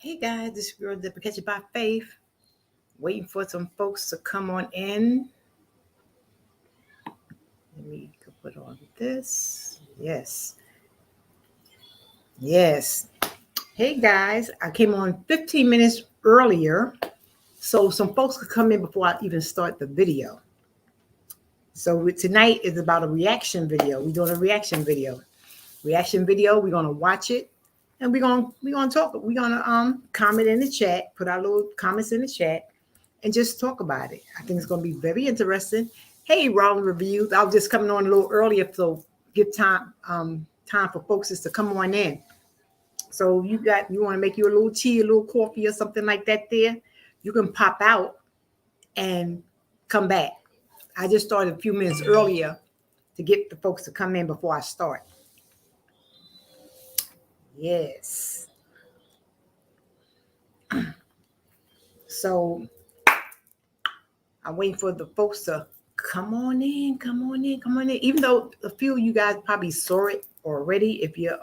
Hey guys, this is your girl Catch It by Faith. Waiting for some folks to come on in. Let me put on this. Yes. Yes. Hey guys, I came on 15 minutes earlier so some folks could come in before I even start the video. So tonight is about a reaction video. We're doing a reaction video. We're gonna watch it and we're gonna talk. We're gonna comment in the chat, put our little comments in the chat and just talk about it. I think it's going to be very interesting. Hey, Roland Reviews. I was just coming on a little earlier, so give time for folks just to come on in. So you want to make you a little tea, a little coffee or something like that there, you can pop out and come back. I just started a few minutes earlier to get the folks to come in before I start. Yes. So I'm waiting for the folks to come on in. Even though a few of you guys probably saw it already. If you're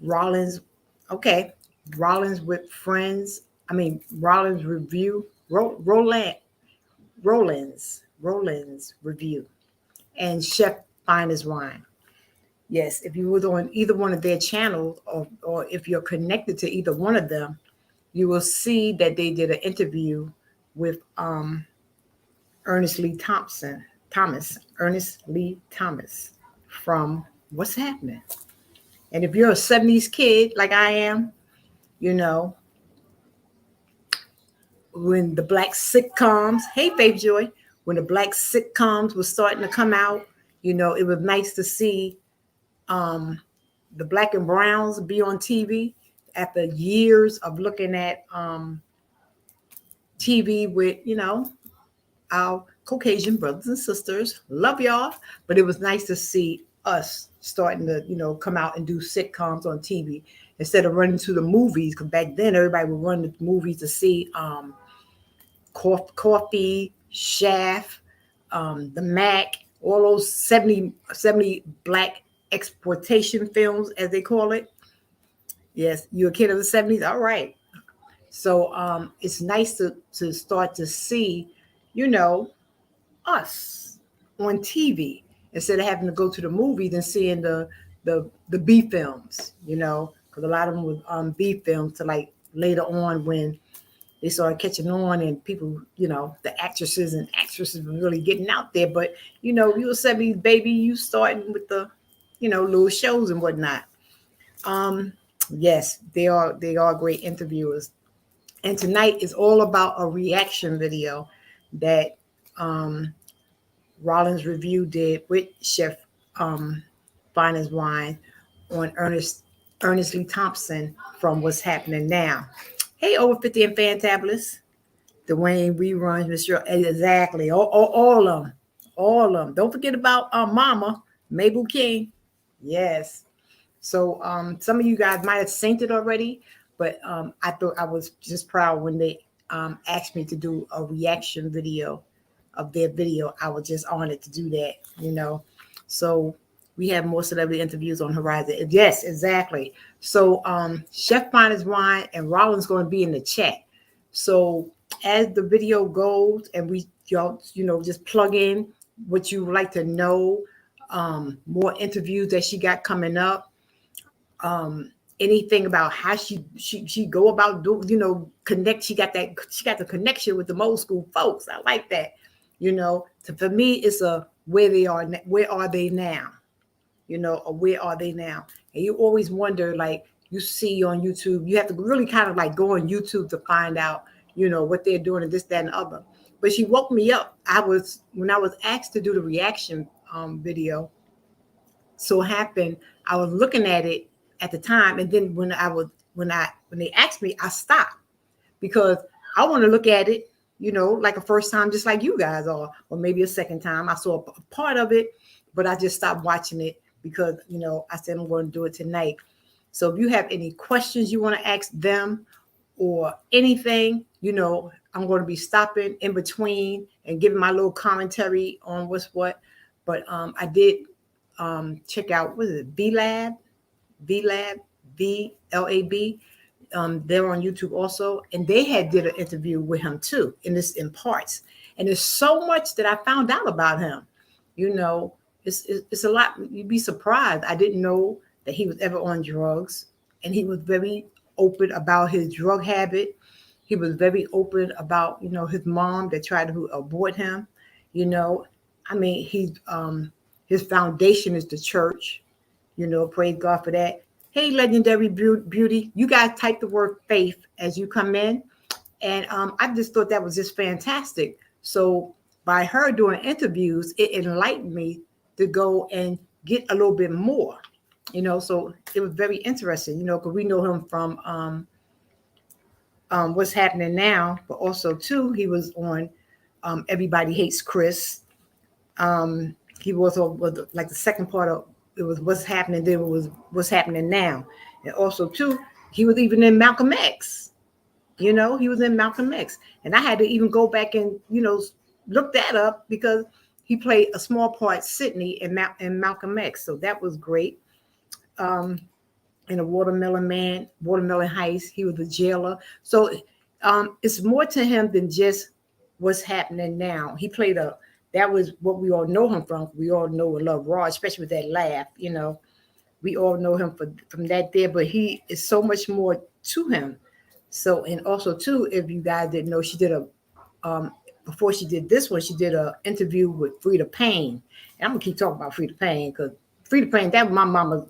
Rollins, okay, Rollins with friends. Rollins review, Rollins review, and Chef Finest Wine. Yes, if you were on either one of their channels, or if you're connected to either one of them, you will see that they did an interview with Ernest Lee from What's Happening. And if you're a 70s kid like I am, you know, when the black sitcoms, hey Faith Joy, when the black sitcoms was starting to come out, it was nice to see the black and browns be on TV after years of looking at TV with, our Caucasian brothers and sisters. Love y'all. But it was nice to see us starting to, come out and do sitcoms on TV instead of running to the movies. Because back then, everybody would run to movies to see Coffee, Shaft, The Mac, all those 70 black exploitation films, as they call it. Yes, you're a kid of the 70s? All right. So it's nice to start to see, us on TV instead of having to go to the movies and seeing the B films, because a lot of them was B films to like later on when they started catching on and people, the actresses were really getting out there. But, you were 70s baby, you starting with the, little shows and whatnot. Yes, they are great interviewers. And tonight is all about a reaction video that Rollins Review did with Chef Finest Wine on Ernest Lee Thompson from What's Happening Now. Hey, over 50 and Fantabulous. Dwayne reruns, Mr. Exactly. All of them. All of them. Don't forget about Mama, Mabel King. Yes. So some of you guys might have seen it already, but I thought I was just proud when they asked me to do a reaction video of their video. I was just honored to do that, So we have more celebrity interviews on Horizon. Yes, exactly. So Chef Finest Wine and Rollins going to be in the chat. So as the video goes and we just plug in what you would like to know, more interviews that she got coming up, anything about how she go about connect. She got the connection with the old school folks. I like that. So for me, it's a where are they now? Or where are they now? And you always wonder, like you see on YouTube, you have to really kind of like go on YouTube to find out, what they're doing and this, that, and the other. But she woke me up. When I was asked to do the reaction video, so happened I was looking at it at the time, and then when they asked me, I stopped because I want to look at it, like a first time, just like you guys are, or maybe a second time. I saw a part of it, but I just stopped watching it because, I said I'm going to do it tonight. So if you have any questions you want to ask them or anything, I'm going to be stopping in between and giving my little commentary on what's what. But I did check out, what is it, VLab, VLab. they're on YouTube also, and they had did an interview with him too, and it's in parts. And there's so much that I found out about him. You know, it's a lot. You'd be surprised. I didn't know that he was ever on drugs, and he was very open about his drug habit. He was very open about, his mom that tried to abort him. I mean, his foundation is the church. Praise God for that. Hey, Legendary Beauty, you guys type the word faith as you come in. And I just thought that was just fantastic. So by her doing interviews, it enlightened me to go and get a little bit more, so it was very interesting, because we know him from What's Happening Now, but also too, he was on Everybody Hates Chris. He was like the second part of it was What's Happening, then it was What's Happening Now. And also too, he was even in Malcolm X. He was in Malcolm X. And I had to even go back and, look that up because he played a small part, Sidney, in Malcolm X. So that was great. In a Watermelon Heist, he was a jailer. So it's more to him than just What's Happening Now. He played that was what we all know him from. We all know and love Raw, especially with that laugh, We all know him from that there, but he is so much more to him. So, and also too, if you guys didn't know, she did before she did this one, she did an interview with Frida Payne. And I'm gonna keep talking about Frida Payne because Frida Payne, that was my mama.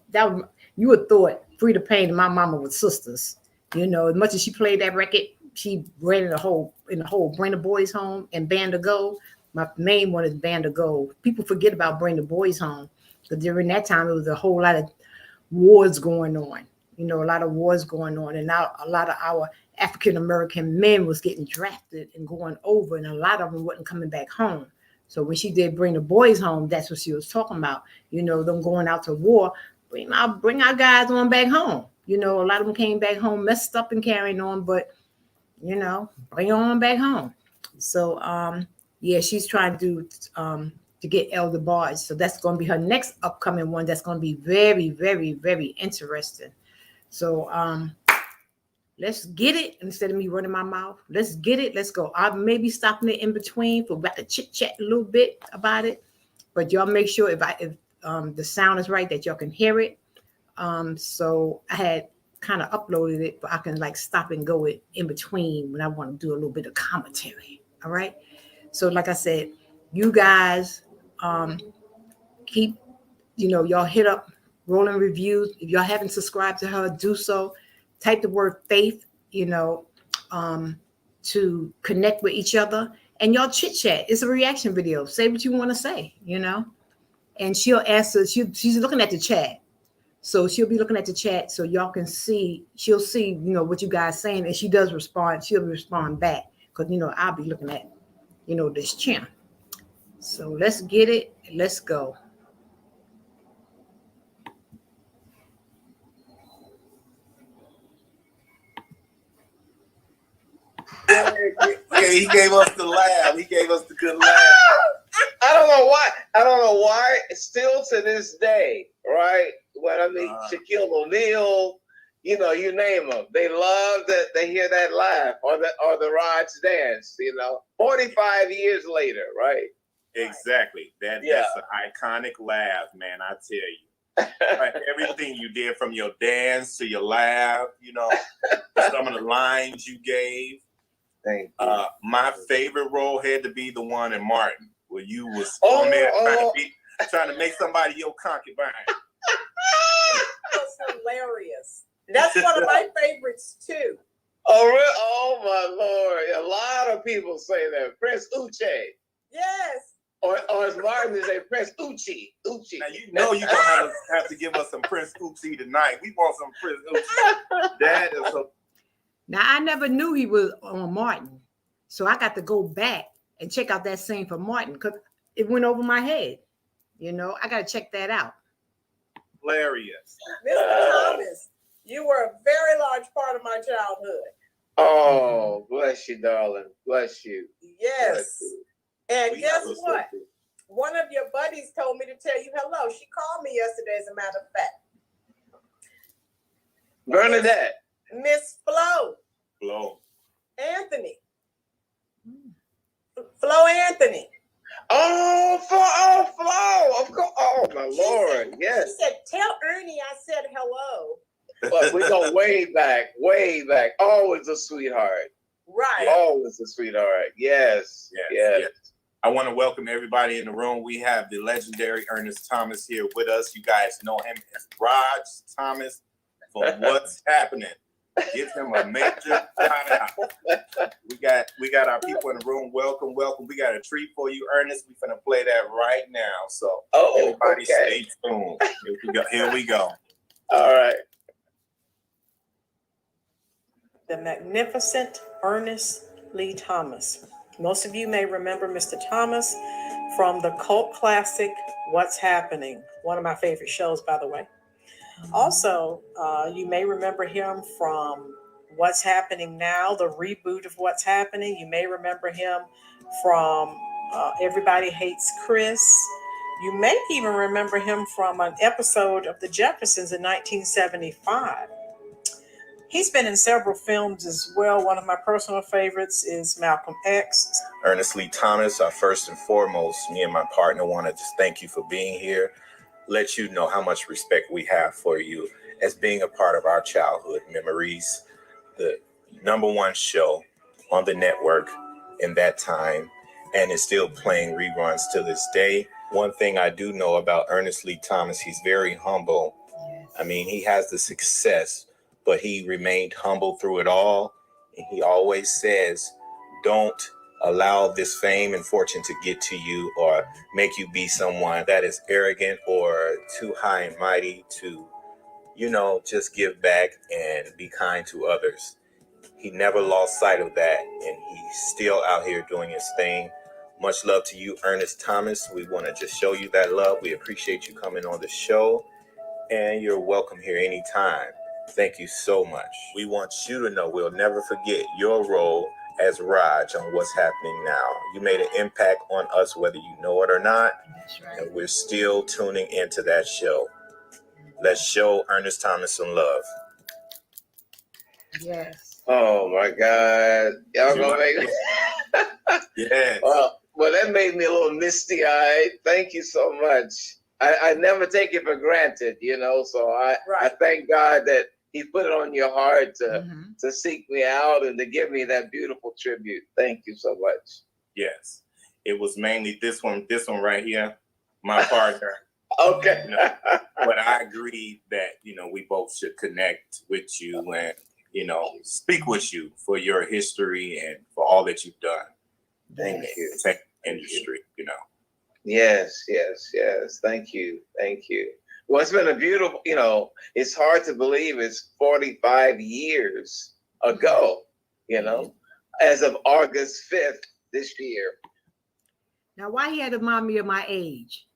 You would thought Frida Payne and my mama were sisters. As much as she played that record, she ran in the whole Bring the Boys Home and Band of Gold. My main one is Band of Gold. People forget about Bring the Boys Home because during that time it was a whole lot of wars going on. A lot of wars going on, and now a lot of our African American men was getting drafted and going over, and a lot of them wasn't coming back home. So when she did Bring the Boys Home, that's what she was talking about. Them going out to war, bring our guys on back home. A lot of them came back home messed up and carrying on, but bring on back home. So yeah, she's trying to get Elder Barge. So that's going to be her next upcoming one. That's going to be very, very, very interesting. So let's get it. Instead of me running my mouth, let's get it. Let's go. I may be stopping it in between for about to chit chat a little bit about it, but y'all make sure if the sound is right that y'all can hear it. So I had kind of uploaded it, but I can like stop and go it in between when I want to do a little bit of commentary. All right. So like I said, you guys keep, y'all hit up Rolling Reviews. If y'all haven't subscribed to her, do so. Type the word faith, to connect with each other, and y'all chit chat. It's a reaction video. Say what you want to say, and she'll answer. She's looking at the chat, so she'll be looking at the chat so y'all can see. She'll see, what you guys saying, and she does respond. She'll respond back because I'll be looking at, this channel. So let's get it. Let's go. Yeah, he gave us the laugh. He gave us the good laugh. I don't know why. I don't know why. Still to this day, right? When I meet Shaquille O'Neal, you name them, they love that. They hear that laugh or the Rod's dance. 45 years later, right? Exactly. That's an iconic laugh, man. I tell you. Everything you did, from your dance to your laugh, some of the lines you gave. Thank you. My favorite role had to be the one in Martin, where you was on there trying to make somebody your concubine. That's hilarious. That's one of my favorites too. Oh, really? Oh my Lord! A lot of people say that. Prince Uche. Yes. Or as Martin is a Prince Uchi. Now you're gonna have to give us some Prince Uchi tonight. We want some Prince Uchi. That is so. Now I never knew he was on Martin, so I got to go back and check out that scene for Martin because it went over my head. I got to check that out. Hilarious. Mr. Thomas, you were a very large part of my childhood. Oh, bless you, darling. Bless you. Yes. Bless you. And guess what? One of your buddies told me to tell you hello. She called me yesterday, as a matter of fact. Bernadette. Miss Flo. Flo. Anthony. Flo Anthony. Flo, of course. Oh, my Lord, yes. She said, tell Ernie I said hello. But we go way back. Always a sweetheart. Right. Always a sweetheart. Yes. I want to welcome everybody in the room. We have the legendary Ernest Thomas here with us. You guys know him as Raj Thomas from What's Happening. Give him a major shout out. We got our people in the room. Welcome. We got a treat for you, Ernest. We're gonna play that right now. So everybody stay tuned. Here we go. All right. The magnificent Ernest Lee Thomas. Most of you may remember Mr. Thomas from the cult classic What's Happening, one of my favorite shows, by the way. Also, you may remember him from What's Happening Now, the reboot of What's Happening. You may remember him from Everybody Hates Chris. You may even remember him from an episode of The Jeffersons in 1975. He's been in several films as well. One of my personal favorites is Malcolm X. Ernest Lee Thomas, first and foremost, me and my partner want to just thank you for being here. Let you know how much respect we have for you as being a part of our childhood memories. The #1 show on the network in that time, and is still playing reruns to this day. One thing I do know about Ernest Lee Thomas, he's very humble. I mean, he has the success, but he remained humble through it all. And he always says, don't allow this fame and fortune to get to you or make you be someone that is arrogant or too high and mighty to, just give back and be kind to others. He never lost sight of that, and he's still out here doing his thing. Much love to you, Ernest Thomas. We want to just show you that love. We appreciate you coming on the show, and you're welcome here anytime. Thank you so much. We want you to know we'll never forget your role as Raj on What's Happening Now. You made an impact on us whether you know it or not. That's right. And we're still tuning into that show. Let's show Ernest Thomas some love. Yes. Oh my God. Y'all gonna make me Yes. Well, that made me a little misty-eyed. Thank you so much. I never take it for granted, so I thank God that he put it on your heart to seek me out and to give me that beautiful tribute. Thank you so much. Yes. It was mainly this one right here, my partner. Okay. But I agreed that, we both should connect with you and, speak with you for your history and for all that you've done. Thank you. Tech industry, Yes. Thank you. Well, it's been a beautiful, it's hard to believe it's 45 years ago, as of August 5th this year. Now, why he had to remind me of my age?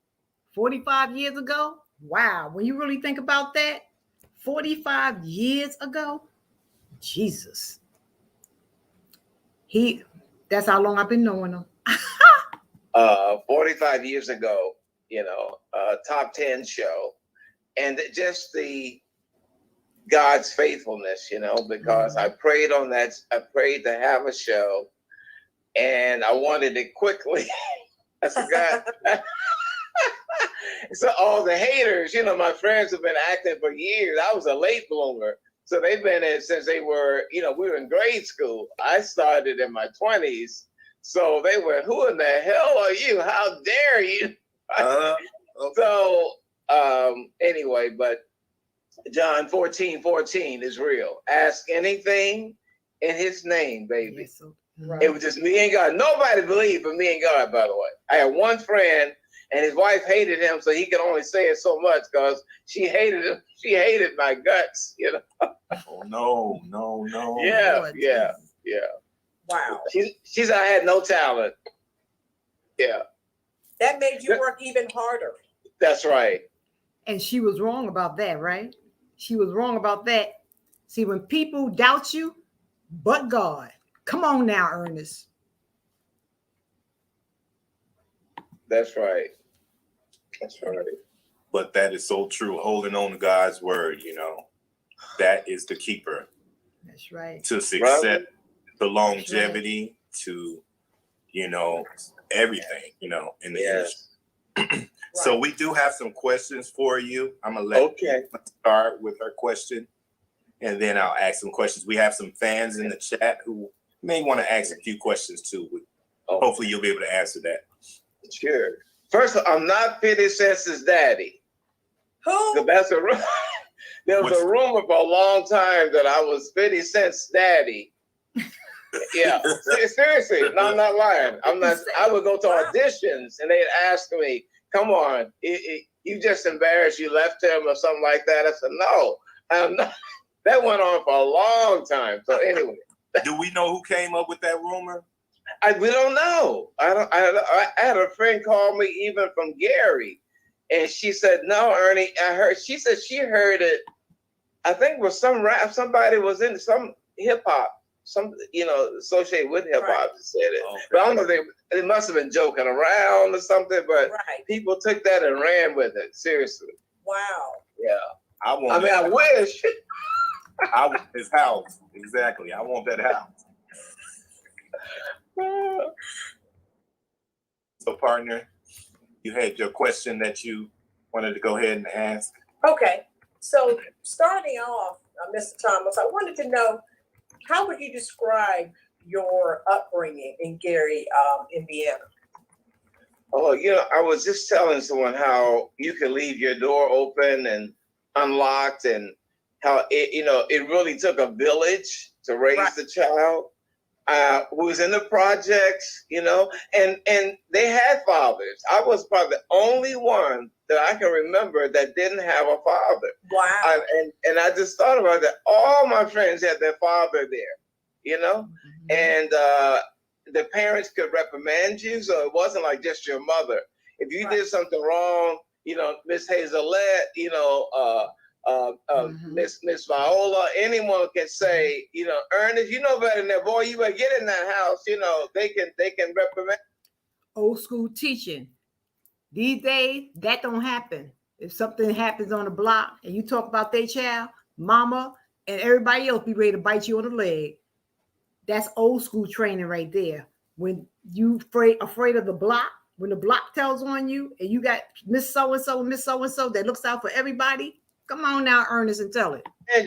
45 years ago? Wow. When you really think about that, 45 years ago, Jesus. That's how long I've been knowing him. 45 years ago, top 10 show. And just the God's faithfulness, because I prayed on that. I prayed to have a show and I wanted it quickly. I forgot. So all the haters, my friends have been acting for years. I was a late bloomer. So they've been in since they were, we were in grade school. I started in my 20s. So they were, who in the hell are you? How dare you? Okay. So anyway, but John 14:14 is real. Ask anything in his name, baby. Yes, right. It was just me and God. Nobody believed but me and God, by the way. I had one friend and his wife hated him, so he could only say it so much because she hated him. She hated my guts, Oh, no. Yeah. Wow. She's I had no talent. Yeah. That made you work even harder. That's right. And she was wrong about that, right? She was wrong about that. See, when people doubt you, but God. Come on now, Ernest. That's right. That's right. But that is so true. Holding on to God's word, that is the keeper. That's right. to success, Brother. to longevity, to, you know, everything, you know, in the industry. So we do have some questions for you. I'm gonna let you start with her question, and then I'll ask some questions. We have some fans in the chat who may want to ask a few questions too. Hopefully you'll be able to answer that. Sure. First of all, I'm not 50 Cent's daddy. Who? That's a there was a rumor for a long time that I was 50 Cent's daddy. Yeah, seriously, no, I'm not lying. I'm not. I would go to auditions and they'd ask me, "Come on, you just embarrassed you left him or something like that." I said, "No, I'm not." That went on for a long time. So anyway, do we know who came up with that rumor? We don't know. I had a friend call me even from Gary, and she said, "No, Ernie, I heard." She said she heard it. I think it was some rap. Somebody was in some hip hop. Some, you know, associated with hip hop said it. Okay. But I don't know if they must have been joking around or something, but people took that and ran with it. Seriously. Wow. Yeah. I wish. I want his house. Exactly. I want that house. So, partner, you had your question that you wanted to go ahead and ask. Okay. So, starting off, Mr. Thomas, I wanted to know, how would you describe your upbringing in Gary, Indiana? Oh, you know, I was just telling someone how you can leave your door open and unlocked, and how it, you know, it really took a village to raise the child who was in the projects, you know, and they had fathers. I was probably the only one that I can remember that didn't have a father. Wow. And I just thought about that. All my friends had their father there, you know, and the parents could reprimand you. So it wasn't like just your mother. If you did something wrong, you know, Miss Hazelette, you know, Miss Viola, anyone can say, you know, Ernest, you know better than that, boy, you better get in that house. You know, they can reprimand. Old school teaching. These days, that don't happen. If something happens on the block and you talk about their child, mama and everybody else be ready to bite you on the leg. That's old school training right there. When you afraid of the block, when the block tells on you and you got Miss So-and-so and Miss So-and-so that looks out for everybody, come on now, Ernest, and tell it.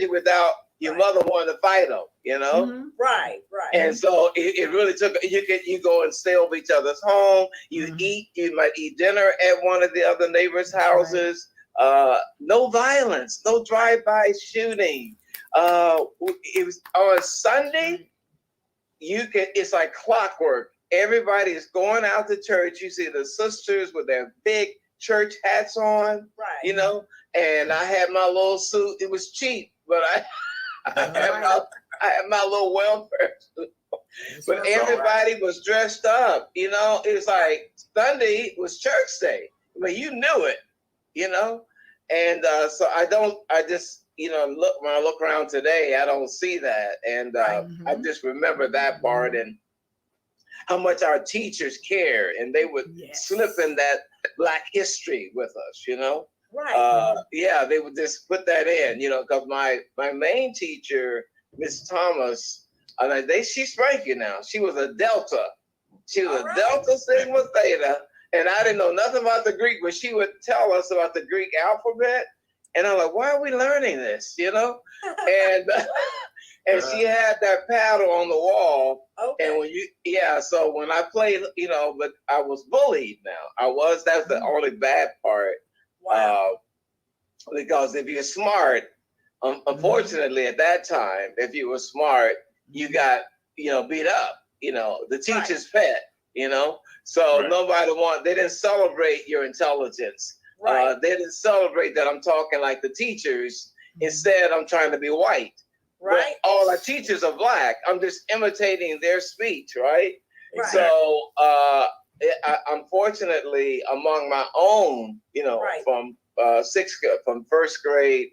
Without your mother wanting to fight them, you know? Right. And so it really took, you go and stay over each other's home, you might eat dinner at one of the other neighbors' houses. No violence, no drive-by shooting. It was on Sunday, it's like clockwork. Everybody is going out to church. You see the sisters with their big church hats on, you know, and I had my little suit. It was cheap, but I had my little welfare suit. But everybody was dressed up, you know. It was like Sunday was church day. I mean, you knew it, you know. And so I just, you know, when I look around today, I don't see that. And I just remember that part and how much our teachers care, and they would slip in that Black history with us, you know. They would just put that in, you know, because my main teacher, Miss Thomas, she spanked you now. She was a Delta. She was a Delta Sigma Theta, and I didn't know nothing about the Greek, but she would tell us about the Greek alphabet, and I'm like, why are we learning this, you know? And she had that paddle on the wall. And so when I played, you know, but I was bullied now. That's the only bad part. Because if you're smart, unfortunately at that time, if you were smart, you got, you know, beat up, you know, the teacher's pet, you know? So they didn't celebrate your intelligence. They didn't celebrate that I'm talking like the teachers. Instead, I'm trying to be white. But all our teachers are Black. I'm just imitating their speech, right? So, unfortunately, among my own, you know, from first grade,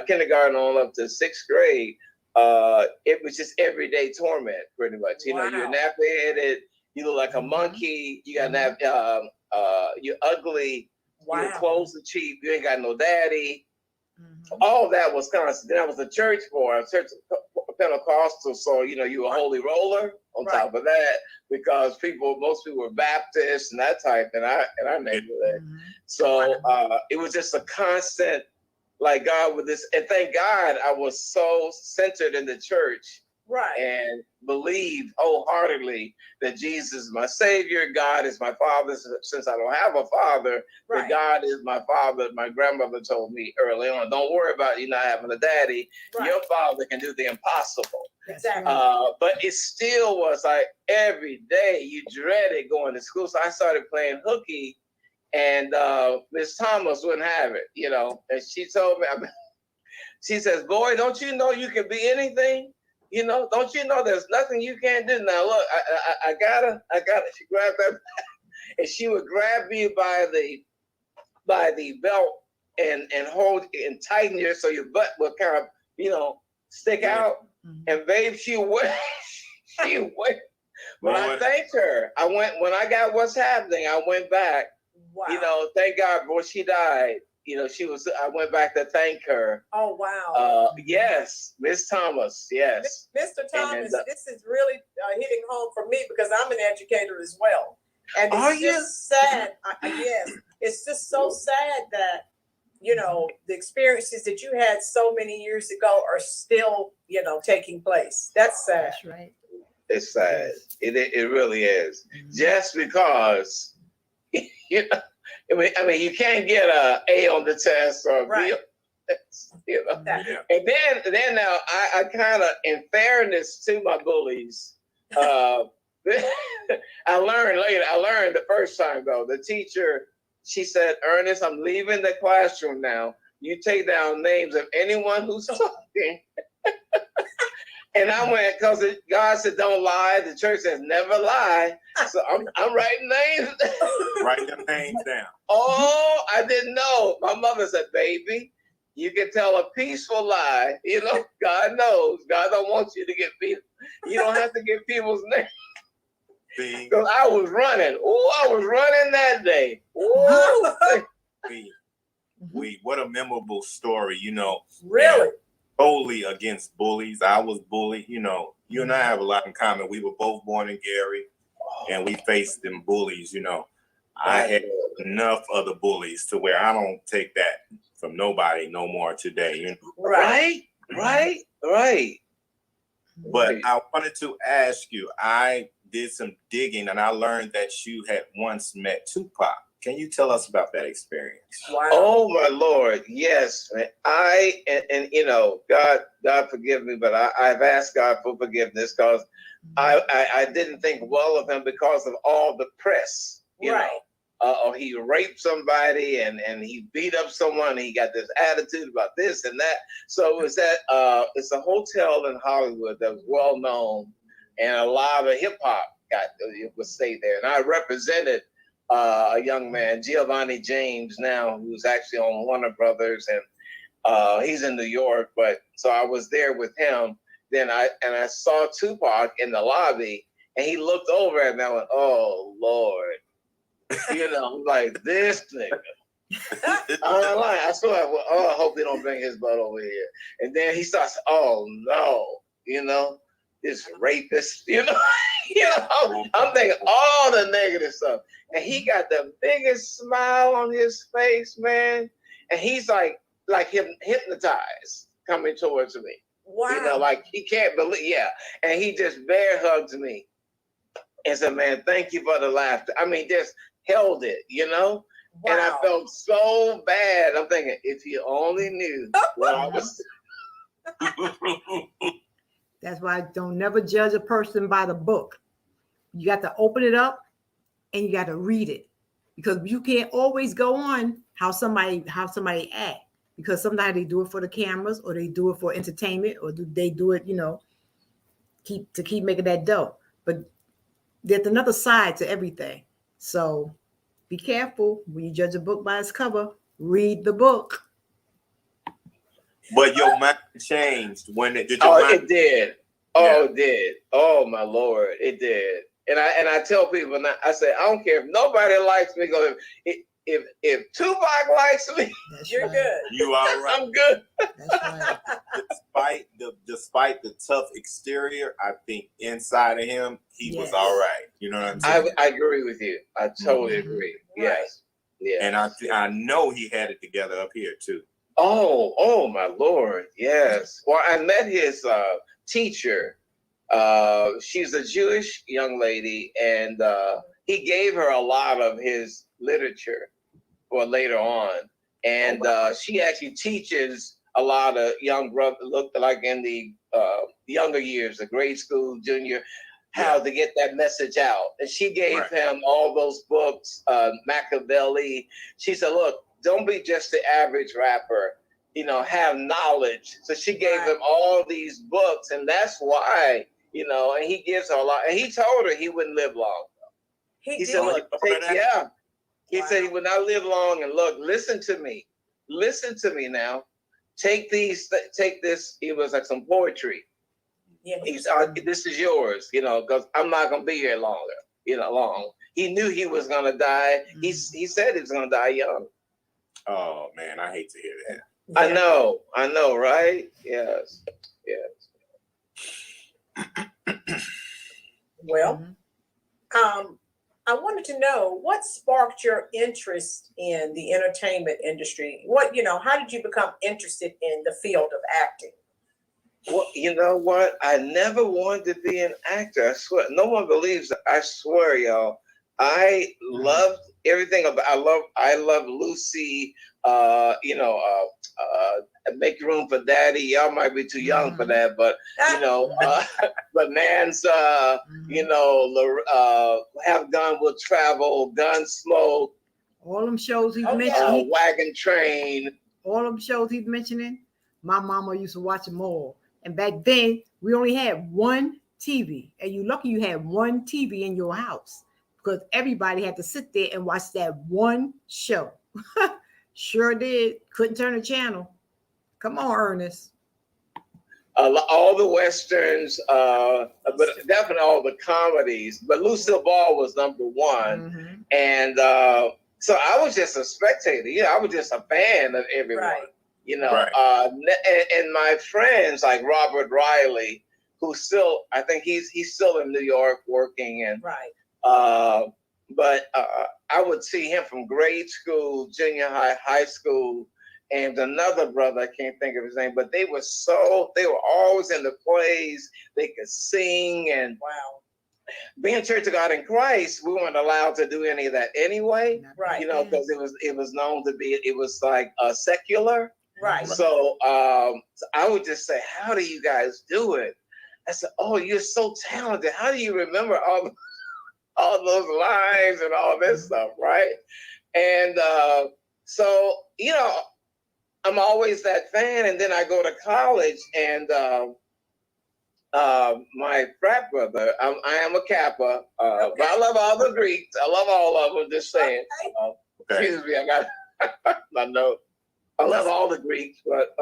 kindergarten on up to sixth grade, it was just everyday torment, pretty much. You know, you're nappy-headed, you look like a monkey, you got you're ugly, your clothes are cheap, you ain't got no daddy. All that was constant. Then I was a church boy, Pentecostal, so you a holy roller on top of that, because most people were Baptists and that type in our neighborhood. Mhm. So it was just a constant, like God with this, and thank God I was so centered in the church. Right. And believe wholeheartedly that Jesus is my Savior, God is my Father. Since I don't have a father, Right. that God is my Father. My grandmother told me early on, don't worry about you not having a daddy. Right. Your father can do the impossible. Exactly. But it still was like every day you dreaded going to school. So I started playing hooky, and Miss Thomas wouldn't have it, and she told me, she says, boy, don't you know you can be anything? Don't you know there's nothing you can't do? Now look, I gotta. She grabbed that, and she would grab me by the belt and hold and tighten you so your butt would kind of stick out. Mhm. And babe, she went. But I thanked her. When I got What's Happening, I went back. Wow. Thank God before she died. I went back to thank her. Oh, wow. Yes, Miss Thomas. Yes. Mr. Thomas, And, this is really hitting home for me because I'm an educator as well. And Are it's just sad. Yes, it's just so sad that, the experiences that you had so many years ago are still, taking place. That's sad. That's right. It's sad. It really is. Mhm. Just because, I mean, you can't get a A on the test or a B. Right. Exactly. And then now I kind of, in fairness to my bullies, I learned later. I learned the first time though. The teacher, she said, Ernest, I'm leaving the classroom now. You take down names of anyone who's talking. And I went, because God said, don't lie. The church says, never lie. So I'm writing names. Write them names down. Oh, I didn't know. My mother said, baby, you can tell a peaceful lie. God knows. God don't want you to get people. You don't have to get people's names. Because I was running. Oh, I was running that day. What a memorable story, Really? Totally against bullies. I was bullied. You and I have a lot in common. We were both born in Gary, and we faced them bullies. I had enough of the bullies to where I don't take that from nobody no more today. Right. But I wanted to ask you, I did some digging and I learned that you had once met Tupac. Can you tell us about that experience? Wow. Oh my Lord, yes. God forgive me, but I've asked God for forgiveness because I didn't think well of him because of all the press. He raped somebody and he beat up someone. He got this attitude about this and that. So it was it's a hotel in Hollywood that was well known, and a lot of hip hop would stay there. And I represented a young man, Giovanni James, now, who's actually on Warner Brothers, and he's in New York. But so I was there with him. Then I saw Tupac in the lobby, and he looked over at me. I went, "Oh Lord," like this nigga. I'm lying. I swear, I hope they don't bring his butt over here. And then he starts, "Oh no," this rapist, I'm thinking all the negative stuff. And he got the biggest smile on his face, man. And he's like hypnotized coming towards me. Wow. Like he can't believe, And he just bear hugs me and said, man, thank you for the laughter. I mean, just held it, Wow. And I felt so bad. I'm thinking, if you only knew what I was. That's why I don't never judge a person by the book. You got to open it up and you got to read it, because you can't always go on how somebody act, because sometimes they do it for the cameras or they do it for entertainment or they do it, keep making that dough. But there's another side to everything. So be careful when you judge a book by its cover. Read the book. But your mind changed when it did. It did. It did. Oh my Lord, it did. And I tell people, I say, I don't care if nobody likes me. If if Tupac likes me, That's You're right. good. You all right? I'm good. That's right. Despite the tough exterior, I think inside of him, he was Yes. all right. You know what I'm saying? I agree with you. I totally Mhm. agree. Right. Yes. Yeah. And I know he had it together up here too. Oh my Lord. Yes. Well, I met his teacher. She's a Jewish young lady, and he gave her a lot of his literature for later on. And she actually teaches a lot of young brothers, look like in the younger years, the grade school, junior, how to get that message out. And she gave him all those books, Machiavelli. She said, look, don't be just the average rapper, have knowledge. So she gave him all these books, and that's why, and he gives her a lot. And he told her he wouldn't live long. He said, look, he said he would not live long, and look, listen to me now. Take this. It was like some poetry. Yeah. He's this is yours, because I'm not gonna be here longer, long. He knew he was gonna die. He said he was gonna die young. Oh man, I hate to hear that. Yeah. I know, right? Yes. Well, I wanted to know what sparked your interest in the entertainment industry. How did you become interested in the field of acting? Well, you know what? I never wanted to be an actor. I swear. No one believes it. I swear, y'all. I loved everything about. I love Lucy. Make Room for Daddy. Y'all might be too young for that, but Bonanza. Have Gun Will Travel. Gunsmoke. All them shows he's mentioning. Wagon Train. All them shows he's mentioning. My mama used to watch them all. And back then, we only had one TV. And you're lucky you had one TV in your house, because everybody had to sit there and watch that one show. Sure did. Couldn't turn the channel. Come on, Ernest. All the westerns, but definitely all the comedies. But Lucille Ball was number one. And so I was just a spectator. I was just a fan of everyone. Right. And my friends like Robert Riley, who still, I think he's still in New York working, and but I would see him from grade school, junior high, high school, and another brother, I can't think of his name, but they were always in the plays. They could sing, and being Church of God in Christ, we weren't allowed to do any of that anyway, because it was known to be, it was like secular. Right. So I would just say, how do you guys do it? I said, oh, you're so talented. How do you remember all those lines and all this stuff, right? And so, I'm always that fan. And then I go to college, and my frat brother, I am a Kappa, but I love all the Greeks. I love all of them, just saying. Excuse me, I got my note. I love all the Greeks, but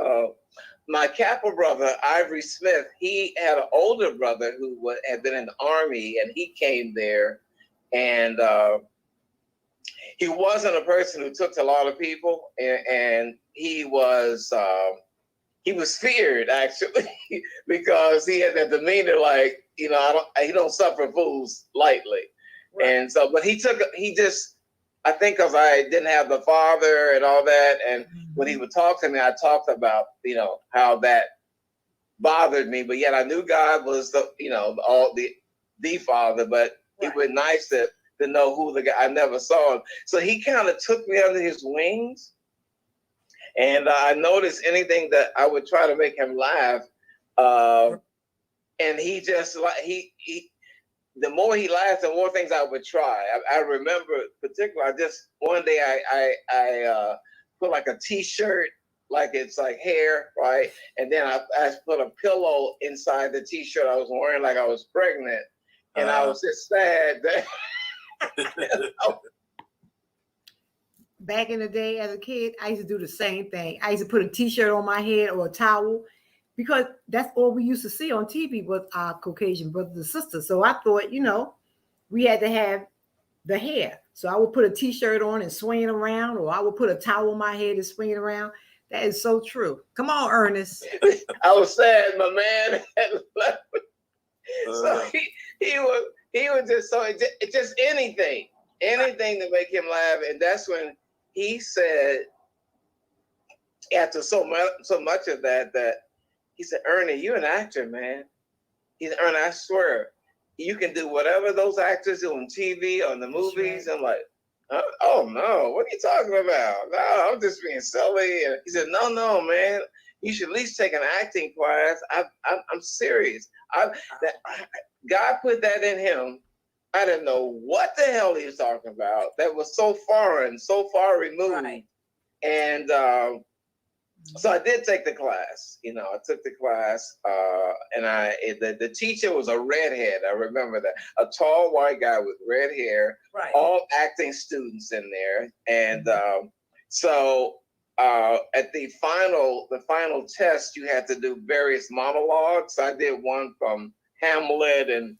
my Kappa brother, Ivory Smith, he had an older brother who had been in the Army, and he came there, and he wasn't a person who took to a lot of people, and he was feared, actually, because he had that demeanor like, he don't suffer fools lightly. Right. And so, but I think because I didn't have the father and all that, and when he would talk to me, I talked about, how that bothered me, but yet I knew God was the father, but it was nice to know who the guy, I never saw him. So he kind of took me under his wings, and I noticed anything that I would try to make him laugh, and he just the more he laughed, the more things I would try. I remember particularly, one day I put like a T-shirt, like it's like hair, right? And then I put a pillow inside the T-shirt I was wearing, like I was pregnant, and I was just sad that. Back in the day as a kid, I used to do the same thing. I used to put a T-shirt on my head or a towel, because that's all we used to see on TV was our Caucasian brothers and sisters. So I thought, we had to have the hair. So I would put a t-shirt on and swing it around, or I would put a towel on my head and swing it around. That is so true. Come on, Ernest. I was sad my man had left. So he was just so it just anything to make him laugh. And that's when he said, after so much of that he said, Ernie, you're an actor, man. He said, Ernie, I swear, you can do whatever those actors do on TV or in the movies. Right. I'm like, oh no, what are you talking about? No, I'm just being silly. And he said, no, man, you should at least take an acting class. I'm serious. God put that in him. I didn't know what the hell he was talking about. That was so foreign, so far removed. Right. And so I did take the class. You know, I took the class, and the teacher was a redhead. I remember that, a tall white guy with red hair. Right. All acting students in there, and so at the final test, you had to do various monologues. I did one from Hamlet and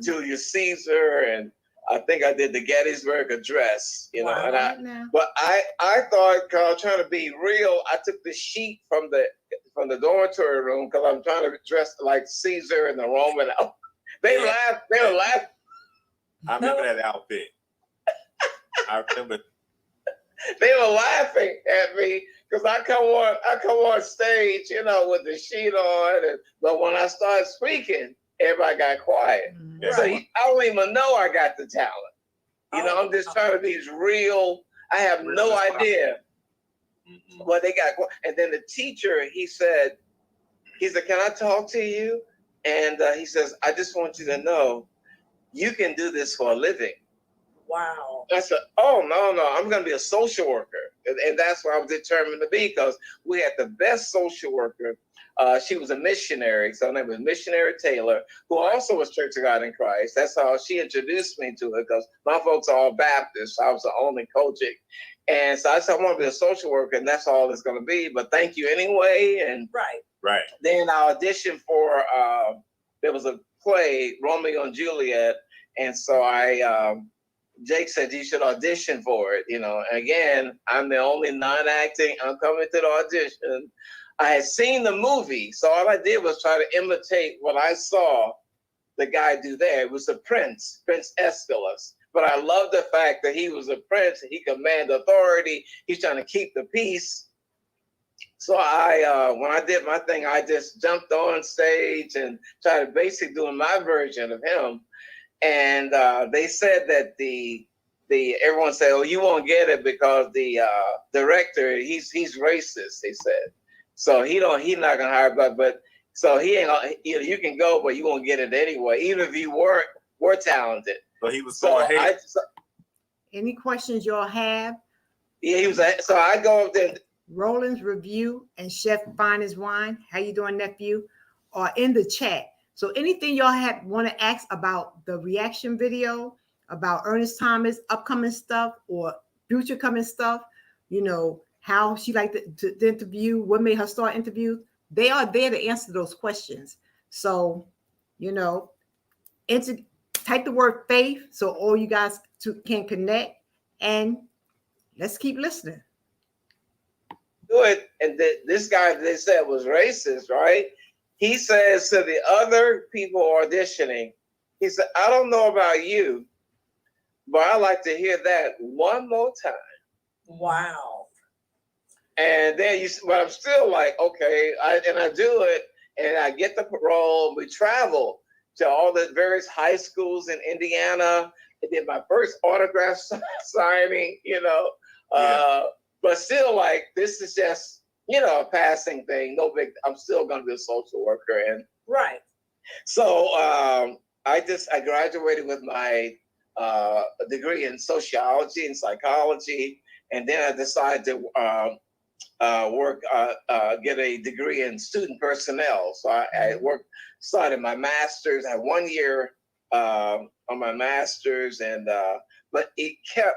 Julius Caesar, and I think I did the Gettysburg Address, you know. Wow. But I thought, Carl, trying to be real, I took the sheet from the dormitory room because I'm trying to dress like Caesar and the Roman. They laughed. They were laughing. I remember that outfit. I remember. They were laughing at me because I come on stage, you know, with the sheet on, but when I started speaking, everybody got quiet. Yeah. So I don't even know I got the talent. You know, I'm just trying to be real. I have no idea what they got. And then the teacher, he said, can I talk to you? And he says, I just want you to know, you can do this for a living. Wow. I said, oh, no, I'm going to be a social worker. And that's what I was determined to be, because we had the best social worker. She was a missionary. So her name was Missionary Taylor, who also was Church of God in Christ. That's how she introduced me to it, because my folks are all Baptists. So I was the only coaching. And so I said, I want to be a social worker, and that's all it's going to be. But thank you anyway. And right. Then I auditioned for, there was a play, Romeo and Juliet. And so Jake said, you should audition for it, you know. Again, I'm the only non-acting. I'm coming to the audition. I had seen the movie, so all I did was try to imitate what I saw the guy do there. It was the Prince Aeschylus. But I love the fact that he was a prince. He commanded authority. He's trying to keep the peace. So when I did my thing, I just jumped on stage and tried to basically do my version of him. And they said that everyone said, oh, you won't get it because the director, he's racist, they said. So he's not gonna hire, but so he ain't, you can go, but you won't get it anyway, even if you were talented. So he was going ahead. Any questions y'all have? Yeah, he was. So I go up there. Roland's Review and Chef Finest Wine, how you doing, nephew? Are in the chat. So anything y'all want to ask about the reaction video, about Ernest Thomas, upcoming stuff or future coming stuff, you know, how she liked to interview, what made her start interviews, they are there to answer those questions. So, you know, type the word faith so all you guys can connect, and let's keep listening. Good. And this guy they said was racist, right? He says to the other people auditioning, he said, I don't know about you, but I like to hear that one more time. Wow. And then but I'm still like, okay, I do it, and I get the parole. We travel to all the various high schools in Indiana. I did my first autograph signing, you know, but still like, this is just, you know, a passing thing. No big, I'm still going to be a social worker. And right. So I graduated with my degree in sociology and psychology. And then I decided to get a degree in student personnel. So I started my master's. I had 1 year on my master's, and but it kept,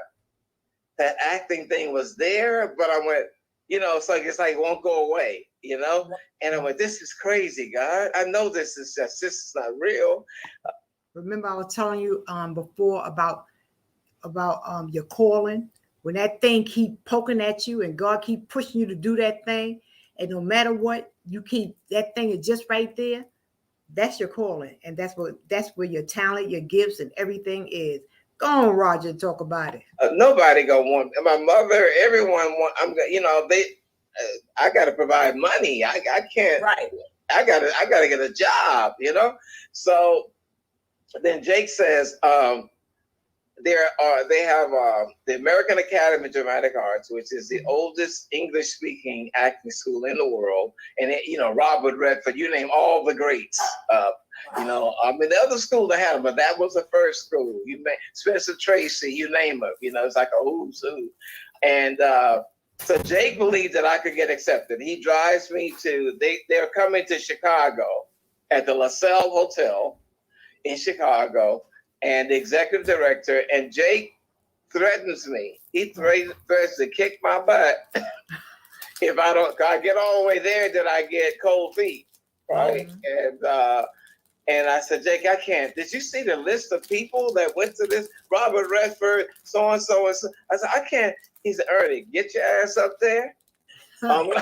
that acting thing was there, but I went, you know, it's like it won't go away, you know? And I went, this is crazy, God. I know this is not real. Remember I was telling you before about your calling. When that thing keep poking at you and God keep pushing you to do that thing, and no matter what, you keep that thing is just right there. That's your calling, and that's where your talent, your gifts, and everything is. Go on, Roger, talk about it. Nobody gonna want my mother. Everyone want. They. I got to provide money. I can't. Right. I gotta get a job. So then Jake says, they have the American Academy of Dramatic Arts, which is the oldest English-speaking acting school in the world, and Robert Redford, you name all the greats. The other school they had them, but that was the first school. Spencer Tracy, you name it. It's like a who's who, and so Jake believed that I could get accepted. He drives me to. They're coming to Chicago at the LaSalle Hotel in Chicago. And the executive director, and Jake threatens me. He threatens to kick my butt if I get all the way there. Then I get cold feet, right? Mm-hmm. And I said, Jake, I can't. Did you see the list of people that went to this? Robert Redford, so and so and so. I said, I can't. He said, Ernie, get your ass up there. That's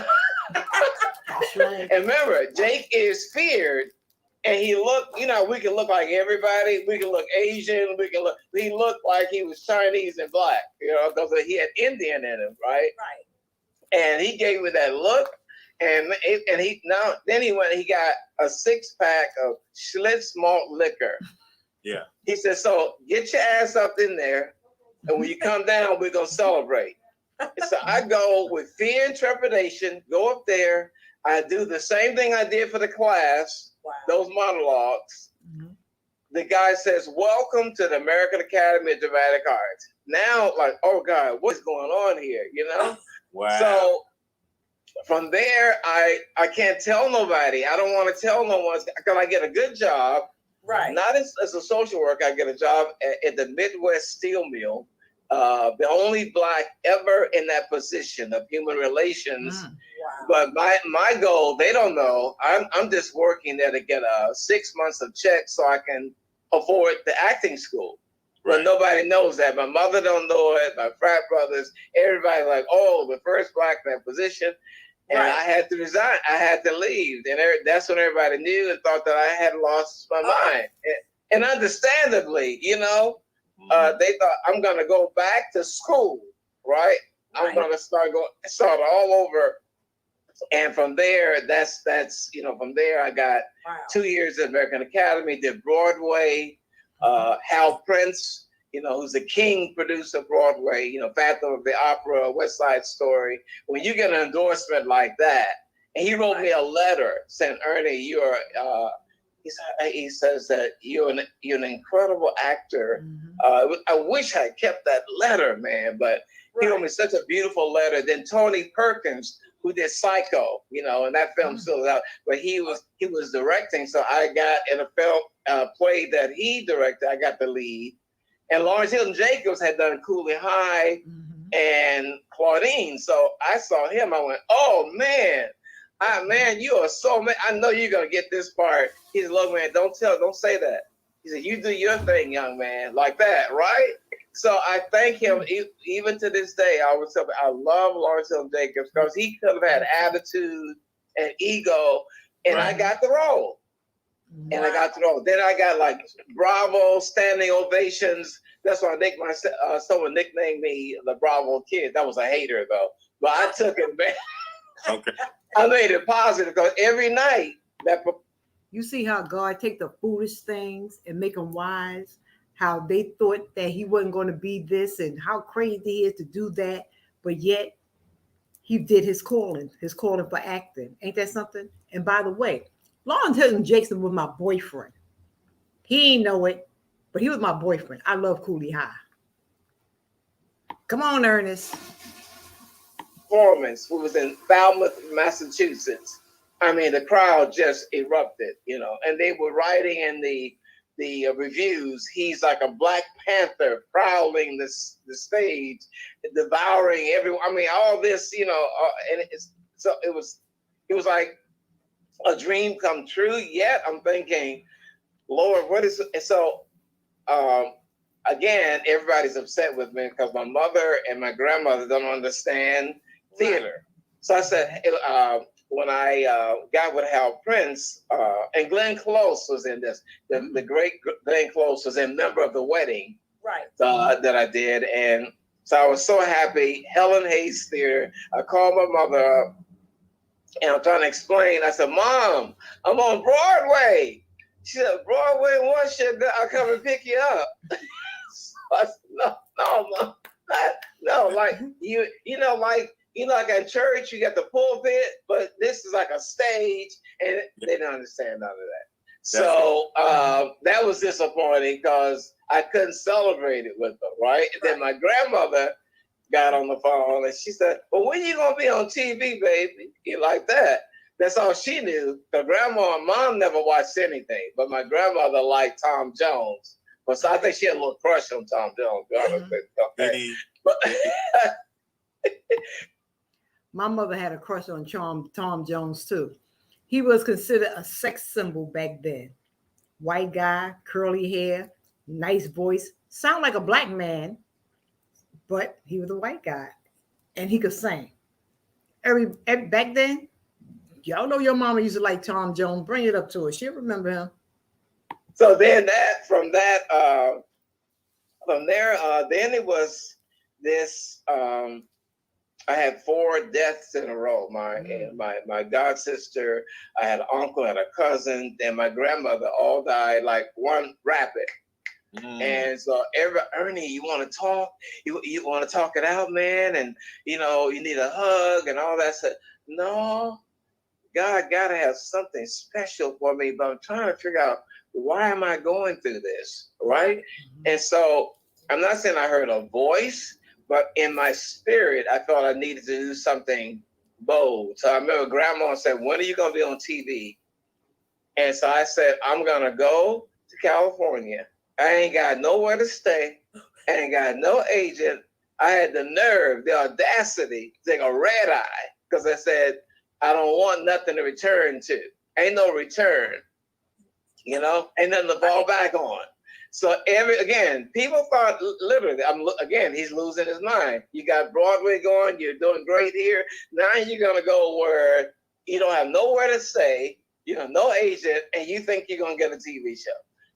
right. And remember, Jake is feared. And he looked, we can look like everybody. We can look Asian. He looked like he was Chinese and black, because he had Indian in him, right? Right. And he gave me that look. And he got a 6-pack of Schlitz malt liquor. Yeah. He said, so get your ass up in there. And when you come down, we're going to celebrate. And so I go with fear and trepidation, go up there. I do the same thing I did for the class. Wow. Those monologues. Mm-hmm. The guy says, welcome to the American Academy of Dramatic Arts. Now, like, oh God, what's going on here? Wow. So from there, I can't tell nobody. I don't want to tell no one. Because I get a good job. Right. Not as a social worker. I get a job at the Midwest Steel Mill. The only Black ever in that position of human relations. Wow. But my goal, they don't know. I'm just working there to get 6 months of checks so I can afford the acting school. Right. But nobody knows that. My mother don't know it. My frat brothers, everybody like, oh, the first Black in that position. And right. I had to resign. I had to leave. And that's when everybody knew and thought that I had lost my mind. And understandably, they thought I'm going to go back to school, right? I'm going to start all over. And from there, from there, I got 2 years at American Academy, did Broadway, Hal Prince, who's the king producer of Broadway, Phantom of the Opera, West Side Story. When you get an endorsement like that, and he wrote me a letter saying, Ernie, he says that you're an incredible actor. Mm-hmm. I wish I kept that letter, man, but he wrote me such a beautiful letter. Then Tony Perkins, who did Psycho, and that film still is out, but he was directing. So I got in a film play that he directed. I got the lead, and Lawrence Hilton Jacobs had done Cooley High and Claudine. So I saw him. I went, oh man, you are so man. I know you're gonna get this part. He said, look, man, don't say that. He said, you do your thing, young man, like that, right? So I thank him. Even to this day, I love Lawrence Hilton Jacobs because he could have had attitude and ego, and I got the role. Wow. And I got the role. Then I got like Bravo standing ovations. That's why I think someone nicknamed me the Bravo Kid. That was a hater though, but I took it back. Okay. I made it positive because every night you see how God take the foolish things and make them wise. How they thought that he wasn't going to be this, and how crazy he is to do that, but yet he did his calling for acting. Ain't that something? And by the way, Lawrence Hilton Jackson was my boyfriend. He ain't know it, but he was my boyfriend. I love Cooley High. Come on, Ernest. Performance, who was in Falmouth, Massachusetts. I mean, the crowd just erupted, and they were writing in the reviews, he's like a Black Panther prowling the stage, devouring everyone. I mean, all this, and it was like a dream come true. Yet I'm thinking, Lord, what is it? So I again, everybody's upset with me because my mother and my grandmother don't understand theater. So I said, when I got with Hal Prince, and Glenn Close was in this, the great Glenn Close was a member of the wedding that I did. And so I was so happy. Helen Hayes Theater, I called my mother up and I'm trying to explain. I said, Mom, I'm on Broadway. She said, Broadway, what shit? I'll come and pick you up. So I said, no, Mom. No, like like at church, you got the pulpit, but this is like a stage, and they didn't understand none of that. So that was disappointing because I couldn't celebrate it with them, right? And then my grandmother got on the phone and she said, well, when you gonna be on TV, baby? You like that? That's all she knew. The grandma and mom never watched anything, but my grandmother liked Tom Jones. But so I think she had a little crush on Tom Jones. Okay. But my mother had a crush on Tom Jones too. He was considered a sex symbol back then. White guy, curly hair, nice voice, sound like a black man, but he was a white guy, and he could sing. Every back then, y'all know your mama used to like Tom Jones. Bring it up to her; she'll remember him. So then from there, then it was this. I had 4 deaths in a row. My god sister, I had an uncle, I had a cousin, and my grandmother all died like one rapid. And so Ernie, you want to talk? You want to talk it out, man? And you need a hug and all that stuff. No, God gotta have something special for me, but I'm trying to figure out why am I going through this, right? And so I'm not saying I heard a voice, but in my spirit, I thought I needed to do something bold. So I remember Grandma said, when are you going to be on TV? And so I said, I'm going to go to California. I ain't got nowhere to stay. I ain't got no agent. I had the nerve, the audacity to take a red eye because I said, I don't want nothing to return to. Ain't no return. Ain't nothing to fall back on. So people thought literally, he's losing his mind. You got Broadway going, you're doing great here. Now you're gonna go where you don't have nowhere to stay, no agent, and you think you're gonna get a TV show.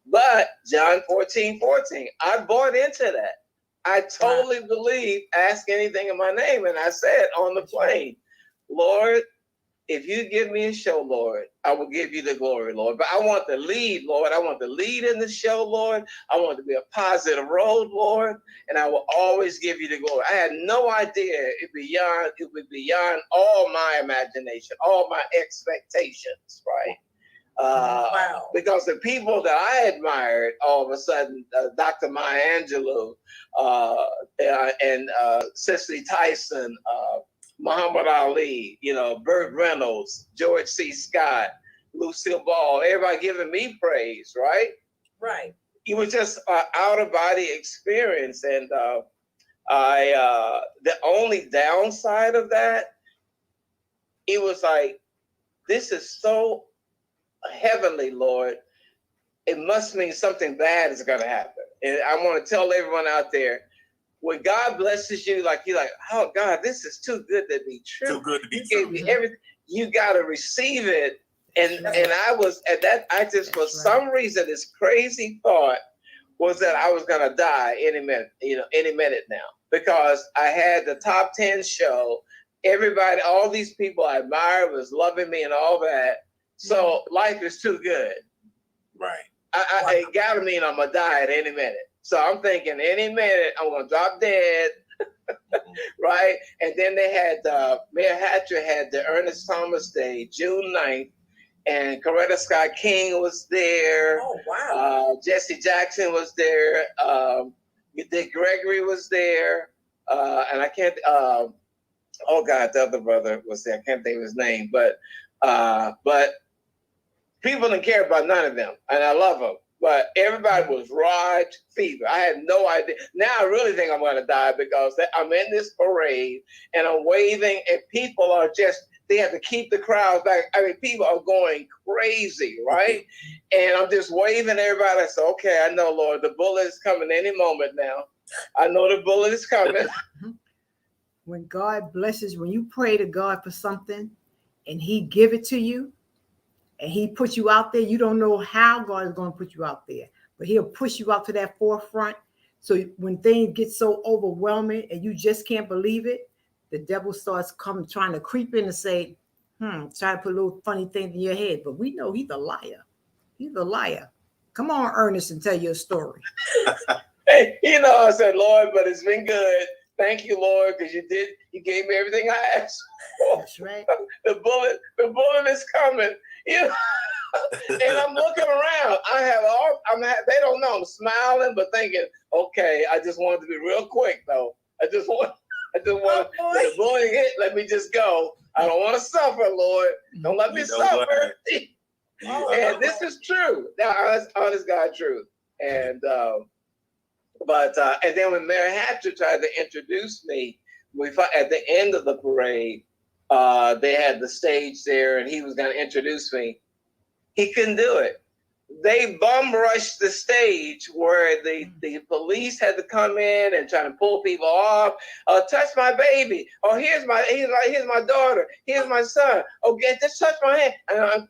But John 14:14, I bought into that. I totally believe, ask anything in my name, and I said on the plane, Lord, if you give me a show, Lord, I will give you the glory, Lord. But I want the lead, Lord. I want the lead in the show, Lord. I want it to be a positive road, Lord. And I will always give you the glory. I had no idea it would be beyond all my imagination, all my expectations, right? Wow. Because the people that I admired, all of a sudden, Dr. Maya Angelou and Cicely Tyson, Muhammad Ali, Burt Reynolds, George C. Scott, Lucille Ball, everybody giving me praise, right? Right. It was just an out-of-body experience. And the only downside of that, it was like, this is so heavenly, Lord. It must mean something bad is going to happen. And I want to tell everyone out there, when God blesses you, you're like, oh God, this is too good to be true. Too good to be true. You gave me everything. You got to receive it. And I was at that. I just for some reason, this crazy thought was that I was gonna die any minute. Any minute now, because I had the top 10 show. Everybody, all these people I admired was loving me and all that. So life is too good. Right. It gotta mean I'm gonna die at any minute. So I'm thinking any minute I'm gonna drop dead, right? And then they had Mayor Hatcher had the Ernest Thomas Day, June 9th, and Coretta Scott King was there. Oh wow! Jesse Jackson was there. Dick Gregory was there, and I can't. Oh God, the other brother was there. I can't think of his name, but people didn't care about none of them, and I love them. But everybody was Raj fever. I had no idea. Now I really think I'm going to die because I'm in this parade and I'm waving, and people are they have to keep the crowds back. I mean, people are going crazy, right? And I'm just waving at everybody. I said, okay, I know, Lord, the bullet is coming any moment now. I know the bullet is coming. When God blesses, when you pray to God for something and he give it to you and he puts you out there, you don't know how God is going to put you out there, but he'll push you out to that forefront. So when things get so overwhelming and you just can't believe it, the devil starts coming, trying to creep in and say, try to put little funny things in your head. But we know he's a liar. He's a liar. Come on, Ernest, and tell your story. Hey, I said, Lord, but it's been good. Thank you, Lord, because you gave me everything I asked for. That's right. The bullet is coming. And I'm looking around. They don't know. I'm smiling, but thinking, okay, I just wanted to be real quick though. I just want the bullet hit. Let me just go. I don't want to suffer, Lord. Don't let me suffer. And this is true. Now, honest God truth. And and then when Mayor Hatcher tried to introduce me, at the end of the parade, they had the stage there, and he was going to introduce me. He couldn't do it. They bum rushed the stage where the police had to come in and try to pull people off. Touch my baby. Oh, here's my daughter. Here's my son. Okay, just touch my hand.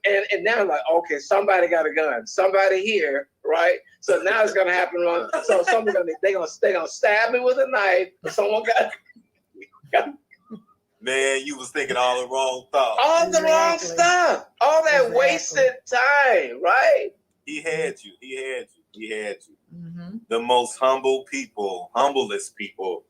And now I'm like, okay, somebody got a gun. Somebody here, right? So now it's gonna happen wrong. So they're gonna stab me with a knife. Someone got. Man, you was thinking all the wrong thoughts. All the wrong stuff. All that wasted time, right? He had you. Mm-hmm. The most humblest people,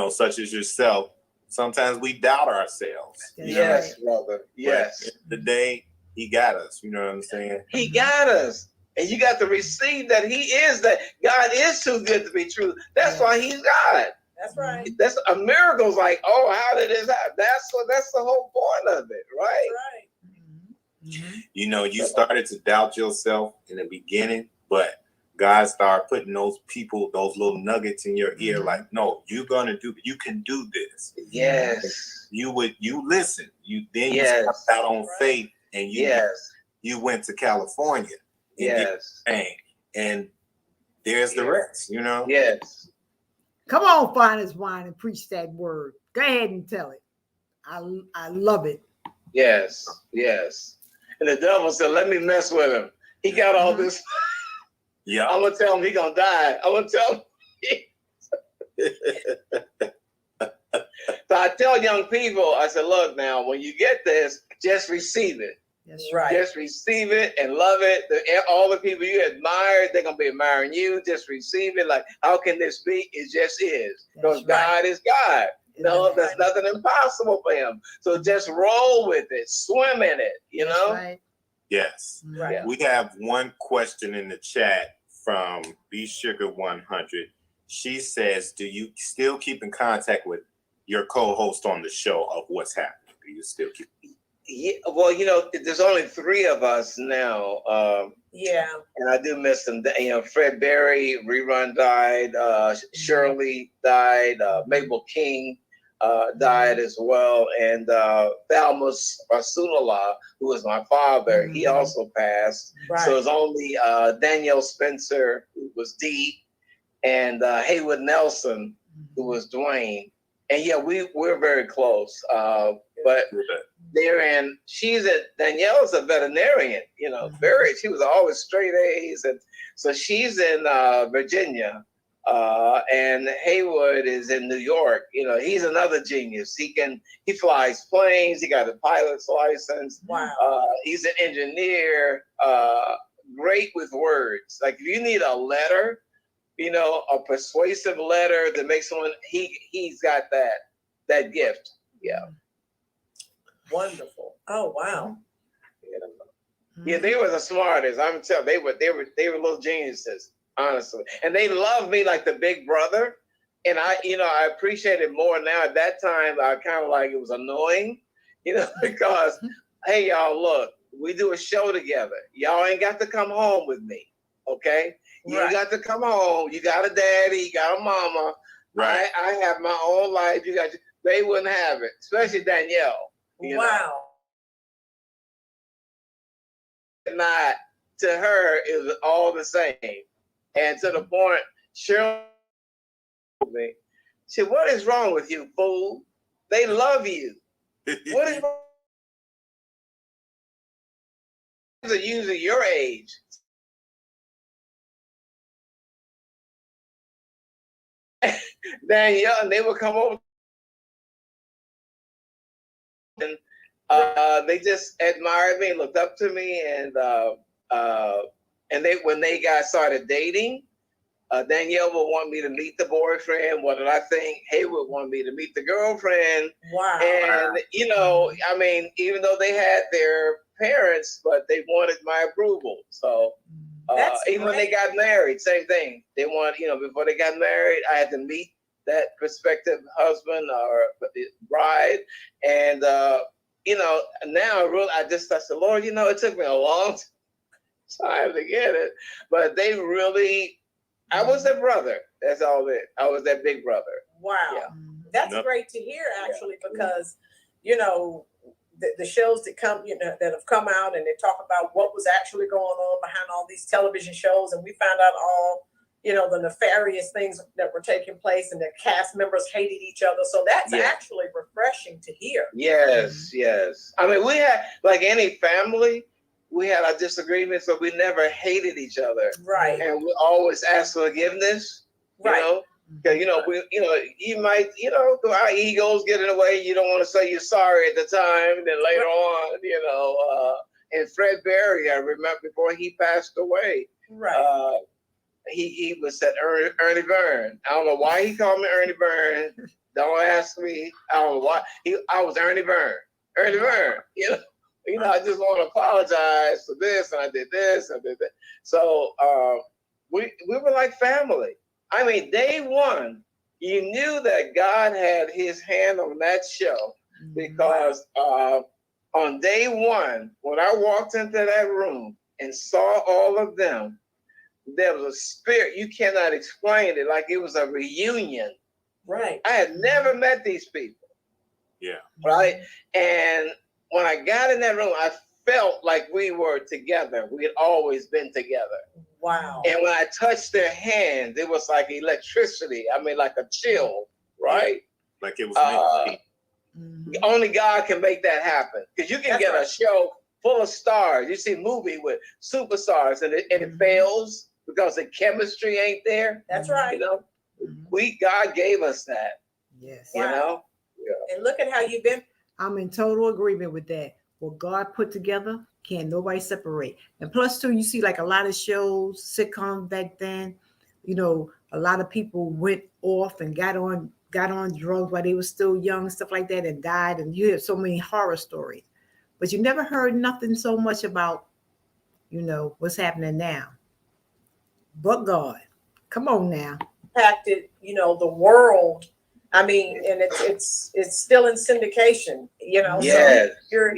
such as yourself. Sometimes we doubt ourselves. Yes, brother. Yes. But at the day, he got us. You know what I'm saying? He got us. And you got to receive that that God is too good to be true. That's why he's God. That's right. That's a miracle's like, oh, how did this happen? That's the whole point of it, right? That's right. Mm-hmm. You started to doubt yourself in the beginning, but God started putting those little nuggets in your ear, like, no, you can do this. Yes. You listen. You stepped out on faith, and you went to California. And there's the rest, Yes. Come on, find his wine and preach that word. Go ahead and tell it. I love it. Yes. And the devil said, let me mess with him. He got all this. Yeah. I'm going to tell him he's going to die. I'm going to tell him. So I tell young people, I said, look, now, when you get this, just receive it. That's right. Just receive it and love it. All the people you admire, they're going to be admiring you. Just receive it. Like, how can this be? It just is. Because God is God. No, there's nothing impossible for him. So just roll with it. Swim in it, Right. Yes. Right. Yeah. We have one question in the chat from B Sugar 100. She says, do you still keep in contact with your co-host on the show of What's Happening? Do you still keep? Yeah, well, there's only 3 of us now. And I do miss them. Fred Berry, Rerun died. Shirley died. Mabel King died as well. And Thalmus Rasulullah, who was my father, he also passed. Right. So it's only Danielle Spencer, who was Dee, and Haywood Nelson, who was Dwayne. And we're very close. But Danielle's a veterinarian, she was always straight A's. And so she's in Virginia, and Haywood is in New York. He's another genius. He flies planes. He got a pilot's license. Wow. He's an engineer, great with words. Like if you need a letter, a persuasive letter that makes someone, he's got that gift. Yeah. Wonderful. Oh, wow. Yeah, they were the smartest. I'm telling you, they were little geniuses, honestly. And they loved me like the big brother. And I appreciate it more now. At that time, I kind of like it was annoying, because, hey, y'all, look, we do a show together. Y'all ain't got to come home with me, okay? You ain't got to come home. You got a daddy, you got a mama. Right. I have my own life. They wouldn't have it, especially Danielle. Wow. Not to her, it was all the same. And to the point, Cheryl told me, she said, "What is wrong with you, fool? They love you. What is wrong? Are usually your age." Danielle, and they would come over and they just admired me, looked up to me, and they when they started dating, Danielle would want me to meet the boyfriend. What did I think? Haywood wanted me to meet the girlfriend. Wow. And you know, I mean, even though they had their parents, but they wanted my approval. So even when they got married, same thing. They want, you know, before they got married, I had to meet that prospective husband or bride. And you know, now I said, Lord, you know, it took me a long time to get it, but they really, I was their brother. That's all it. I was their big brother. Wow. Yeah. That's great to hear, actually, because, you know, the shows that come, you know, that have come out and they talk about what was actually going on behind all these television shows, and we found out all, you know, the nefarious things that were taking place, and the cast members hated each other. So that's actually refreshing to hear. Yes, yes. I mean, we had, like any family, we had our disagreements, but we never hated each other. Right. And we always asked for forgiveness. You know, because you might, our egos get in the way. You don't want to say you're sorry at the time, and then later on, and Fred Berry, I remember before he passed away. Right. He was said Ernie Byrne. I don't know why he called me Ernie Byrne. Don't ask me. I don't know why. I was Ernie Byrne. Ernie Byrne. I just want to apologize for this, and I did this, and I did that. So we were like family. I mean, day one, you knew that God had His hand on that show, because on day one, when I walked into that room and saw all of them, there was a spirit, you cannot explain it, like it was a reunion. Right. I had never met these people. Yeah. Right. And when I got in that room, I felt like we were together. We had always been together. Wow. And when I touched their hands, it was like electricity. I mean, like a chill, right? Like it was Only God can make that happen. Because you can get a show full of stars. You see a movie with superstars, and it fails because the chemistry ain't there. That's right. God gave us that. Yes. Yeah. And look at how you've been. I'm in total agreement with that. What God put together, can't nobody separate. And plus, too, you see like a lot of shows, sitcoms back then, a lot of people went off and got on drugs while they were still young, stuff like that, and died. And you hear so many horror stories. But you never heard nothing so much about, what's happening now. But God, come on now. Impacted, the world. I mean, and it's still in syndication, Yes. So you're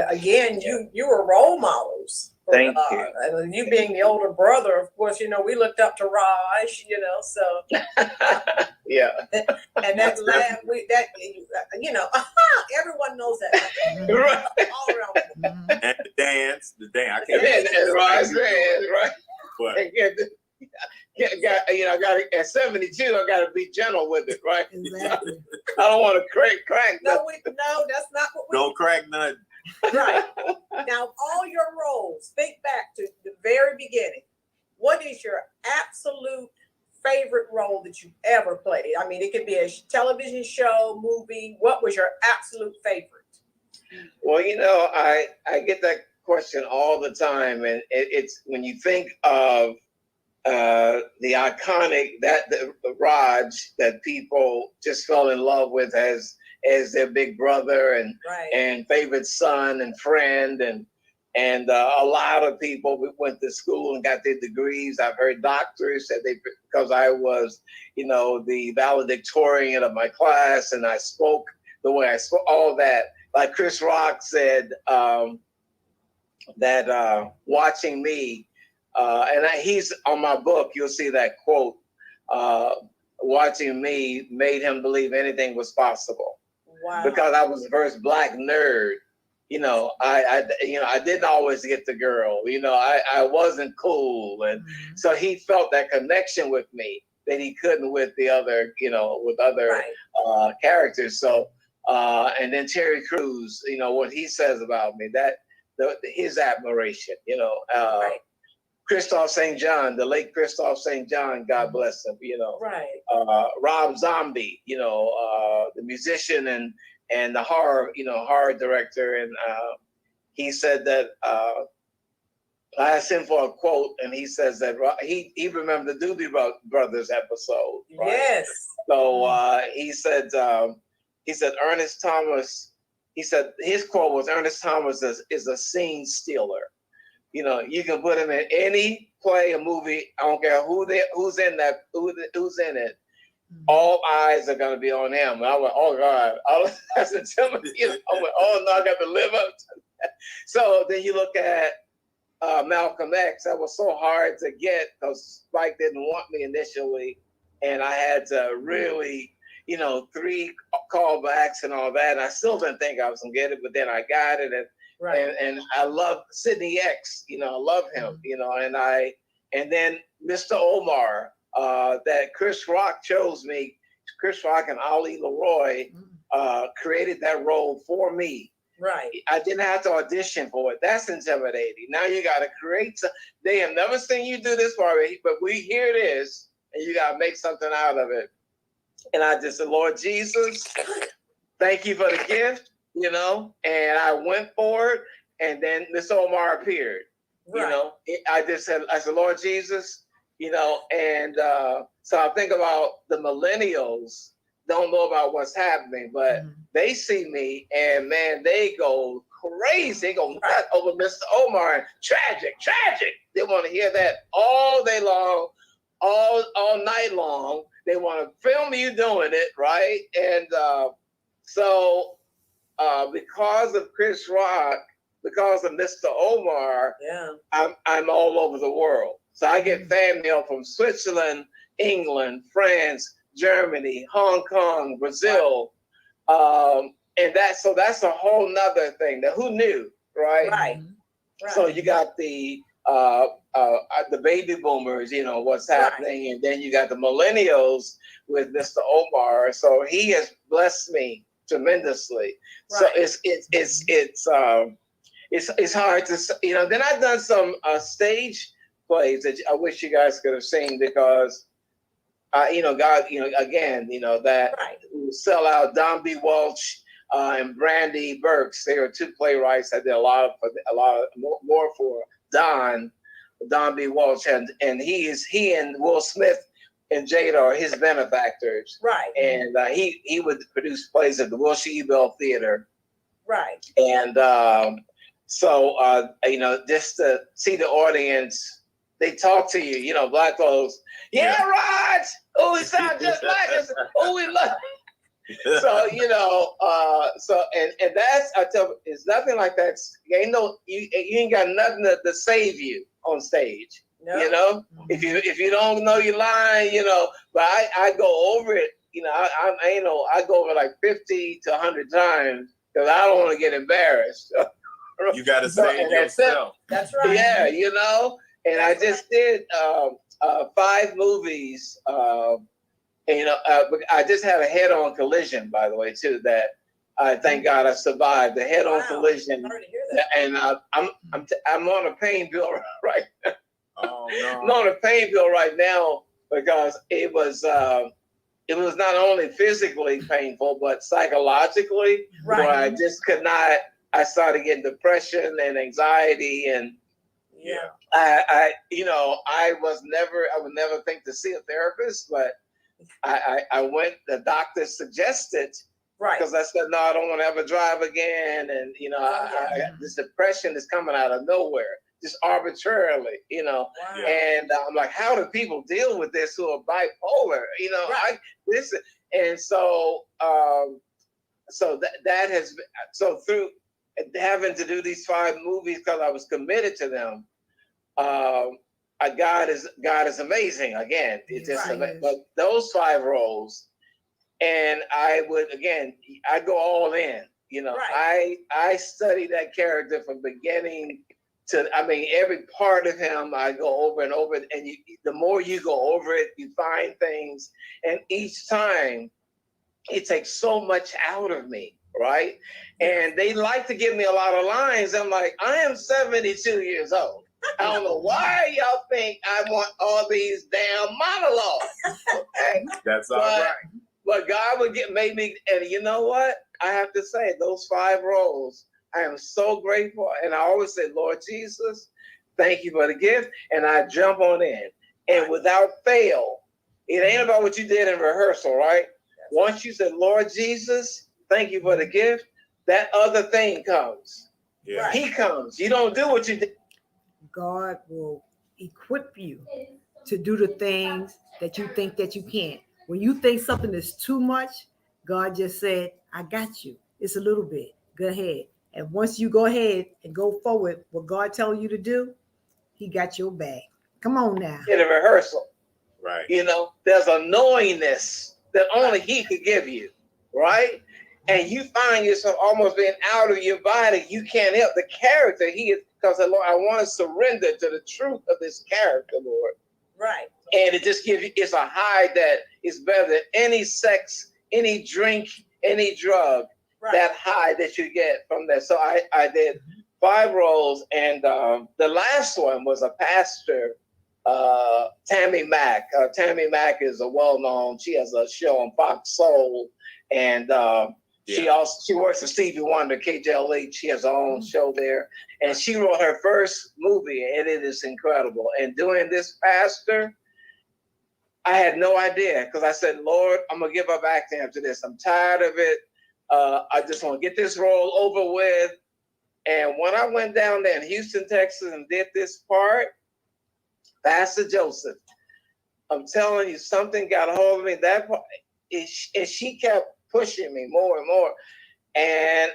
again, you were role models. Thank you. And you being the older brother, of course, we looked up to Raj, so yeah. And that laugh, everyone knows that. Right. All around. And the dance, I can't. And Raj dance, right? But I got at 72. I got to be gentle with it, right? Exactly. I don't want to crack. No, that's not what we. Don't crack nothing. Right. Now, all your roles, think back to the very beginning. What is your absolute favorite role that you ever played? I mean, it could be a television show, movie. What was your absolute favorite? Well, I get that question all the time, and it's when you think of the iconic the Raj that people just fell in love with as their big brother and favorite son and friend, and a lot of people went to school and got their degrees. I've heard doctors said because I was the valedictorian of my class and I spoke the way I spoke, all that. Like Chris Rock said that watching me, and he's on my book, you'll see that quote, watching me made him believe anything was possible. Wow. because I was the first black nerd. I didn't always get the girl. I wasn't cool, and so he felt that connection with me that he couldn't with the other, with other characters. So, and then Terry Crews, what he says about me, his admiration, Christophe St. John, the late Christophe St. John, God bless him, Rob Zombie, the musician and the horror director. And he said that I asked him for a quote, and he says that he remembered the Doobie Brothers episode. Right? Yes. So he said Ernest Thomas. He said his quote was, "Ernest Thomas is a scene stealer. You can put him in any play or movie. I don't care who's in it. All eyes are going to be on him." And I went, "Oh God, that's intimidating." I went, "Oh no, I got to live up to that." So then you look at Malcolm X. That was so hard to get because Spike didn't want me initially, and I had to really, 3 callbacks and all that. And I still didn't think I was gonna get it, but then I got it, and I love Sidney X. I love him. And then Mr. Omar. That Chris Rock chose me. Chris Rock and Ali Leroy created that role for me. Right. I didn't have to audition for it. That's intimidating. Now you got to create. They have never seen you do this already, but here it is, and you got to make something out of it. And I just said, "Lord Jesus, thank you for the gift," And I went for it, and then Mr. Omar appeared. Right. I said, "Lord Jesus." And so I think about the millennials don't know about what's happening, but they see me and man, they go crazy. They go nuts over Mr. Omar. Tragic. They want to hear that all day long, all night long. They want to film you doing it, right? And so because of Chris Rock, because of Mr. Omar, I'm all over the world. So I get fan mail from Switzerland, England, France, Germany, Hong Kong, Brazil. And that's a whole nother thing. Now, who knew, right? Right. So you got the baby boomers, what's happening. And then you got the millennials with Mr. Omar. So he has blessed me tremendously. So it's hard to, then I've done some stage plays that I wish you guys could have seen because, God, again, that sell out Don B. Welch and Brandy Burks. They were 2 playwrights that did a lot more for Don B. Welch, and he and Will Smith and Jada are his benefactors. Right. And he would produce plays at the Wilshire Ebell Theater. Right. And so just to see the audience. They talk to you, black folks. Yeah, Rod. Oh, he sounds just like us. Oh, we love. So and that's I tell you, it's nothing like that. You ain't got nothing to save you on stage. No. If you don't know your line, but I go over it. I go over like 50 to 100 times because I don't want to get embarrassed. You got to save yourself. That's right. Yeah, And I just did 5 movies. I just had a head-on collision, by the way, too. That I thank God I survived the head-on collision. Sorry to hear that. And I'm on a pain pill right now. Oh no! I'm on a pain pill right now because it was not only physically painful but psychologically. Right. Where I just could not. I started getting depression and anxiety and. Yeah. I would never think to see a therapist, but I went, the doctor suggested, because I said, no, I don't want to ever drive again. And, this depression is coming out of nowhere, just arbitrarily, Wow. And I'm like, how do people deal with this who are bipolar? And so, that has been, so through having to do these 5 movies because I was committed to them. God is amazing. Again, it's just but those 5 roles, And I would, again, I go all in. You know, Right. I study that character from beginning to, I mean, every part of him I go over and over. And the more you go over it, you find things. And each time it takes so much out of me, right? And they like to give me a lot of lines. I'm like, I am 72 years old. I don't know why y'all think I want all these damn monologues. Okay? That's all right. But God would made me, and you know what? I have to say, those 5 roles, I am so grateful. And I always say, Lord Jesus, thank you for the gift. And I jump on in. And without fail, it ain't about what you did in rehearsal, right? Once you said, Lord Jesus, thank you for the gift, that other thing comes. Yeah. He comes. You don't do what you did. God will equip you to do the things that you think that you can't. When you think something is too much, God just said, I got you. It's a little bit. Go ahead. And once you go ahead and go forward, what God tells you to do, he got your back. Come on now. In a rehearsal. Right. You know, there's a knowingness that only he could give you, right? And you find yourself almost being out of your body. You can't help the character. He is, because Lord, I want to surrender to the truth of this character, Lord. Right. And it just gives you, it's a high that is better than any sex, any drink, any drug, that high that you get from that. So I did 5 roles, and the last one was a pastor, Tammy Mack. Tammy Mack is a well-known, she has a show on Fox Soul, and she works for Stevie Wonder, KJLH. She has her own show there, and she wrote her first movie, and it is incredible. And doing this pastor, I had no idea, because I said, Lord, I'm gonna give up acting after this. I'm tired of it. I just want to get this role over with. And when I went down there in Houston, Texas, and did this part, Pastor Joseph, I'm telling you, something got a hold of me. That part, and she kept pushing me more and more, and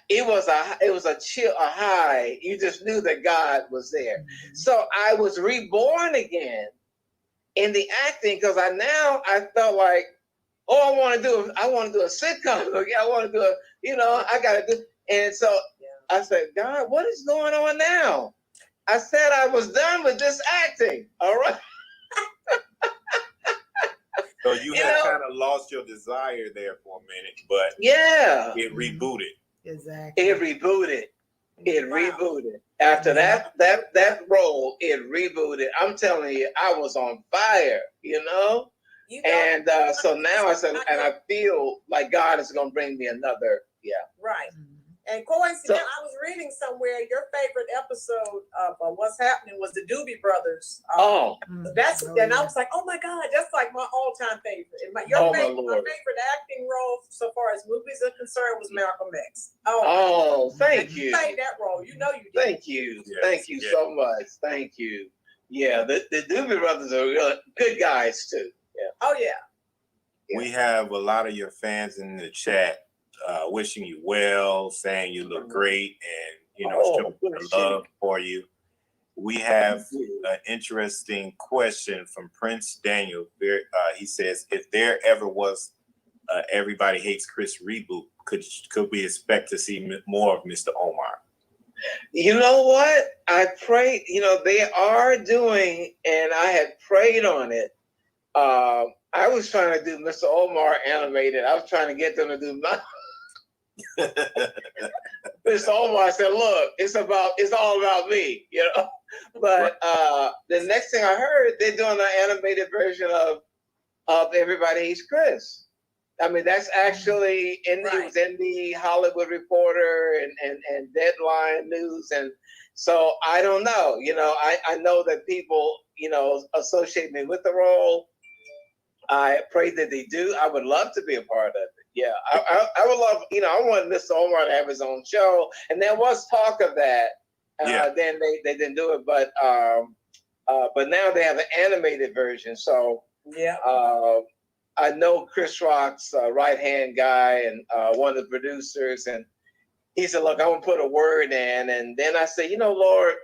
it was a chill, a high. You just knew that God was there. Mm-hmm. So I was reborn again in the acting, because I felt like, I want to do a sitcom. I want to do I got to do. And so I said, God, what is going on now? I said I was done with this acting. All right. So you had kind of lost your desire there for a minute, but it rebooted. Exactly. It rebooted. It rebooted. After that role, it rebooted. I'm telling you, I was on fire, And so now I said, and I feel like God is going to bring me another. Yeah. Right. And coincidentally, I was reading somewhere your favorite episode of What's Happening was the Doobie Brothers. And I was like, oh my God, that's like my all-time favorite. My favorite acting role so far as movies are concerned was Malcolm X. Thank you. You played that role. You know you did. Thank you. Yes, thank you so much. Thank you. Yeah, the Doobie Brothers are really good guys too. Yeah. Oh yeah. We have a lot of your fans in the chat wishing you well, saying you look great, and showing love for you. We have an interesting question from Prince Daniel. He says, if there ever was Everybody Hates Chris reboot, could we expect to see more of Mr. Omar? You know what? I prayed, they are doing, and I had prayed on it. I was trying to do Mr. Omar animated. I was trying to get them to do Mr. Omar said, look, it's all about me, But the next thing I heard, they're doing an animated version of Everybody Hates Chris. I mean, that's actually it was in the Hollywood Reporter and Deadline News. And so I don't know, I know that people, associate me with the role. I pray that they do. I would love to be a part of it. Yeah, I would love, I want Mr. Omar to have his own show. And there was talk of that. Then they didn't do it, but now they have an animated version. So I know Chris Rock's right-hand guy and one of the producers, and he said, look, I want to put a word in. And then I said, Lord,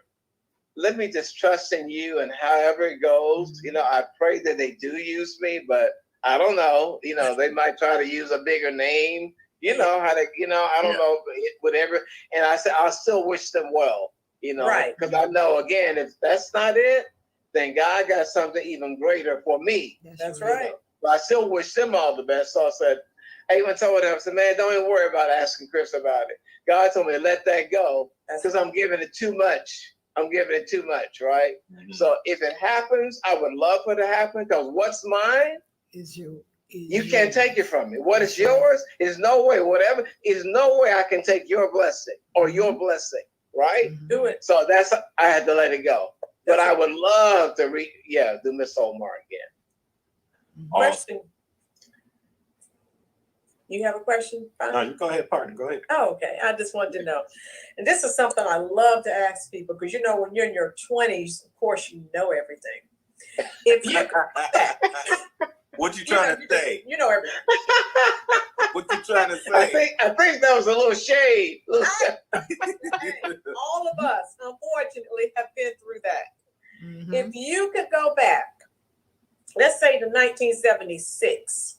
let me just trust in you, and however it goes, I pray that they do use me, but I don't know. They might try to use a bigger name. You know how they. I don't know. Whatever. And I said, I still wish them well. Right. Because I know, again, if that's not it, then God got something even greater for me. That's right. But I still wish them all the best. So I said, I even told them, I said, man, don't even worry about asking Chris about it. God told me to let that go because I'm giving it too much. Right? Mm-hmm. So if it happens, I would love for it to happen because what's mine is you. You can't take it from me. What is yours is no way. Whatever is no way I can take your blessing or your blessing. Right? Mm-hmm. Do it. So I had to let it go. But I would love to do Miss Omar again. Question. You have a question? No, you go ahead, partner. Go ahead. Oh, okay. I just wanted to know. And this is something I love to ask people because when you're in your 20s, of course, you know everything. If you what you trying to say? You know everything. What you trying to say? I think that was a little shade. All of us, unfortunately, have been through that. Mm-hmm. If you could go back, let's say to 1976,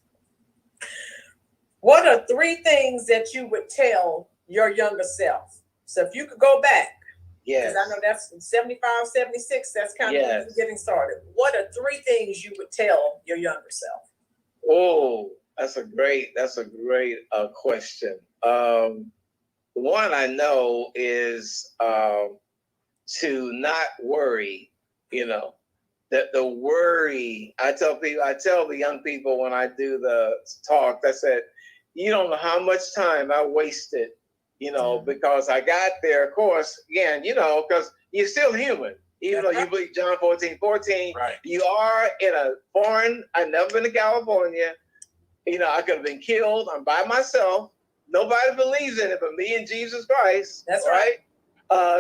what are 3 things that you would tell your younger self? So if you could go back, because I know that's 75, 76, that's kind of when you're getting started. What are 3 things you would tell your younger self? Oh, that's a great question. One I know is to not worry, that the worry, I tell the young people when I do the talk, I said, you don't know how much time I wasted, because I got there, of course, again, because you're still human. Even though you believe John 14:14, right. You are in a foreign, I've never been to California. I could have been killed. I'm by myself. Nobody believes in it but me and Jesus Christ. That's right.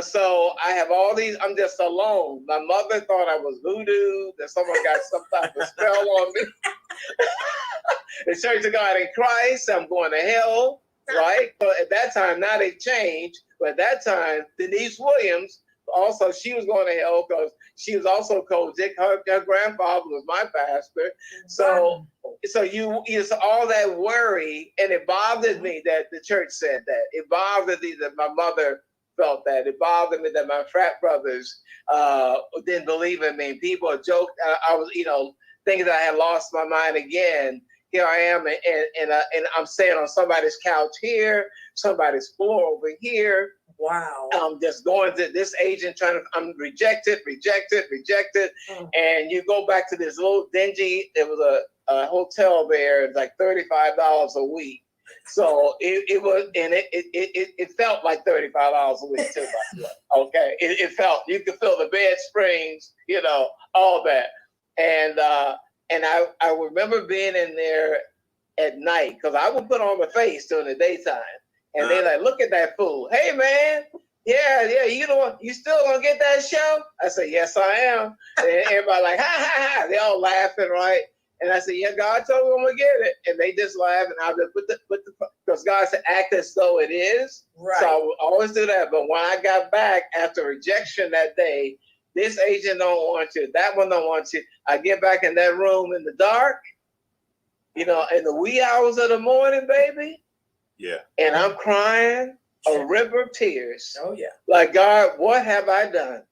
So I have all these, I'm just alone. My mother thought I was voodoo, that someone got some type of spell on me. The Church of God in Christ, I'm going to hell, right? But at that time, now they changed. But at that time, Denise Williams, also, she was going to hell because she was also Kojic. Her grandfather was my pastor. So you all that worry, and it bothered me that the church said that. It bothered me that my mother felt that. It bothered me that my frat brothers didn't believe in me. People joked. I was, thinking that I had lost my mind again. Here I am, and I'm staying on somebody's couch here, somebody's floor over here. Wow. I'm just going to this agent I'm rejected. And you go back to this little dingy, it was a hotel there, it's like $35 a week. So it was, and it felt like $35 a week too, by the way. Okay. It felt, you could feel the bed springs, all that. And I remember being in there at night because I would put on my face during the daytime. And they like, look at that fool. Hey, man. Yeah. You still gonna get that show? I said, yes, I am. And everybody like, ha, ha, ha. They all laughing, right? And I said, yeah, God told me I'm gonna get it. And they just laugh. And I would because God said, act as though it is. Right. So I would always do that. But when I got back after rejection that day, this agent don't want you. That one don't want you. I get back in that room in the dark, in the wee hours of the morning, baby. Yeah. And I'm crying a river of tears. Oh, yeah. Like, God, what have I done?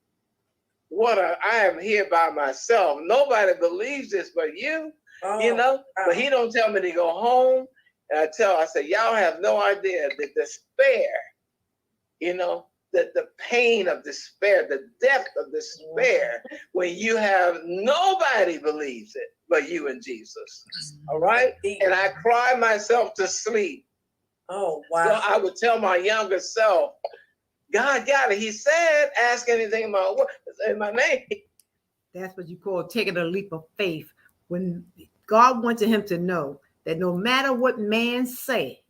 I am here by myself. Nobody believes this but you, But he don't tell me to go home. And I say, y'all have no idea the despair, the pain of despair, the depth of despair when you have nobody believes it but you and Jesus. All right? And I cry myself to sleep. Oh, wow. So I would tell my younger self, God got it. He said, ask anything in my name. That's what you call taking a leap of faith. When God wanted him to know that no matter what man say,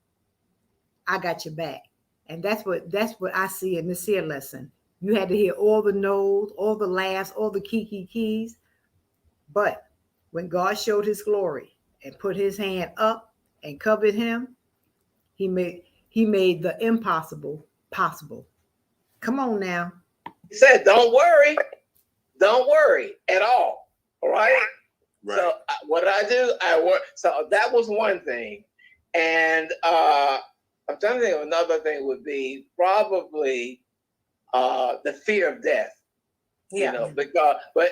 I got your back. And that's what I see in this here lesson. You had to hear all the no's, all the laughs, all the keys. But when God showed his glory and put his hand up and covered him, he made the impossible possible. Come on now. He said, don't worry at all. All right. Right. So what did I do? I work. So that was one thing. And I'm trying to think of another thing would be probably the fear of death. Yeah. You know,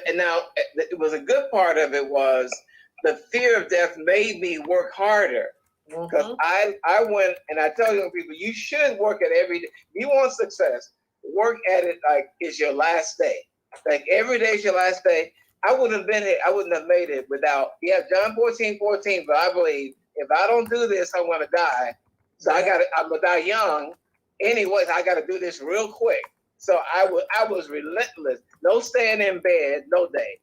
and now it was a good part of it was the fear of death made me work harder. Because I went and I tell young people, you should work at every day. If you want success, work at it like it's your last day. Like every day is your last day. I wouldn't have been here. I wouldn't have made it without, John 14:14. But I believe if I don't do this, I'm going to die. So I'm going to die young. Anyways, I got to do this real quick. So I was relentless. No staying in bed, no day,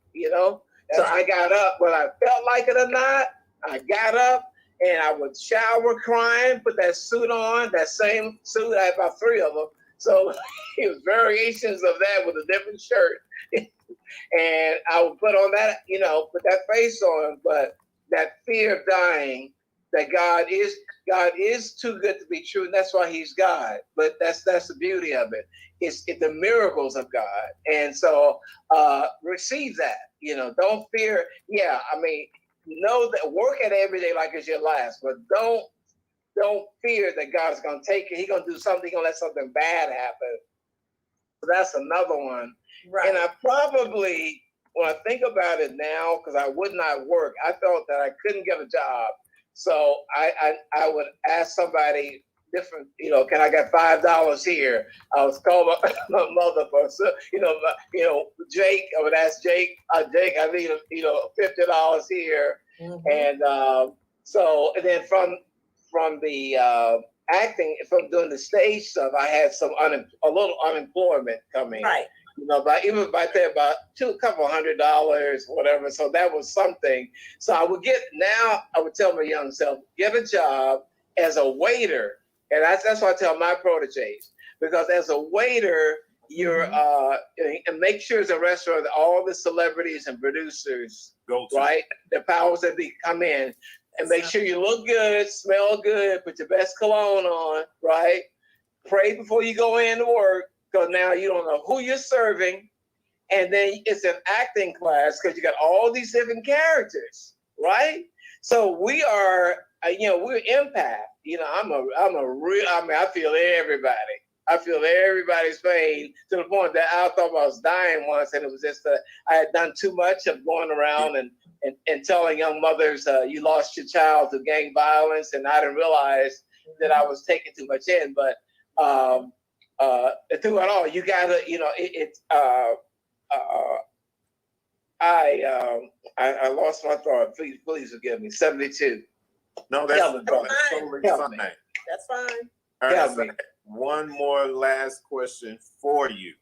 So I got up, whether I felt like it or not, I got up. And I would shower crying, put that suit on, that same suit. I had about 3 of them. So it was variations of that with a different shirt. And I would put on that, put that face on. But that fear of dying, that God is too good to be true. And that's why he's God. But that's the beauty of it. It's the miracles of God. And so receive that, don't fear. Yeah, I mean, know that work at every day like it's your last, but don't fear that God's gonna take it. He's gonna do something, he's gonna let something bad happen. So that's another one. Right. And I probably, when I think about it now, because I would not work, I felt that I couldn't get a job. So I would ask somebody different, can I get $5 here? I was called my mother for, Jake. I would ask Jake, Jake, I need $50 here. And and then from the acting, from doing the stage stuff, I had a little unemployment coming. Right. But even by then, about a couple $100, whatever. So that was something. So I would tell my young self, get a job as a waiter. And that's what I tell my proteges, because as a waiter, you're and make sure it's a restaurant that all the celebrities and producers go to, right? The powers that be come in, and make sure you look good, smell good, put your best cologne on, right? Pray before you go in to work, because now you don't know who you're serving. And then it's an acting class because you got all these different characters, right? So we are, we're empath. I feel everybody. I feel everybody's pain to the point that I thought I was dying once, and it was just I had done too much of going around and telling young mothers, you lost your child to gang violence, and I didn't realize that I was taking too much in. But through it all, you gotta, I lost my thought. Please forgive me. 72. No, that's totally fine. That's fine. Ernest, one more last question for you.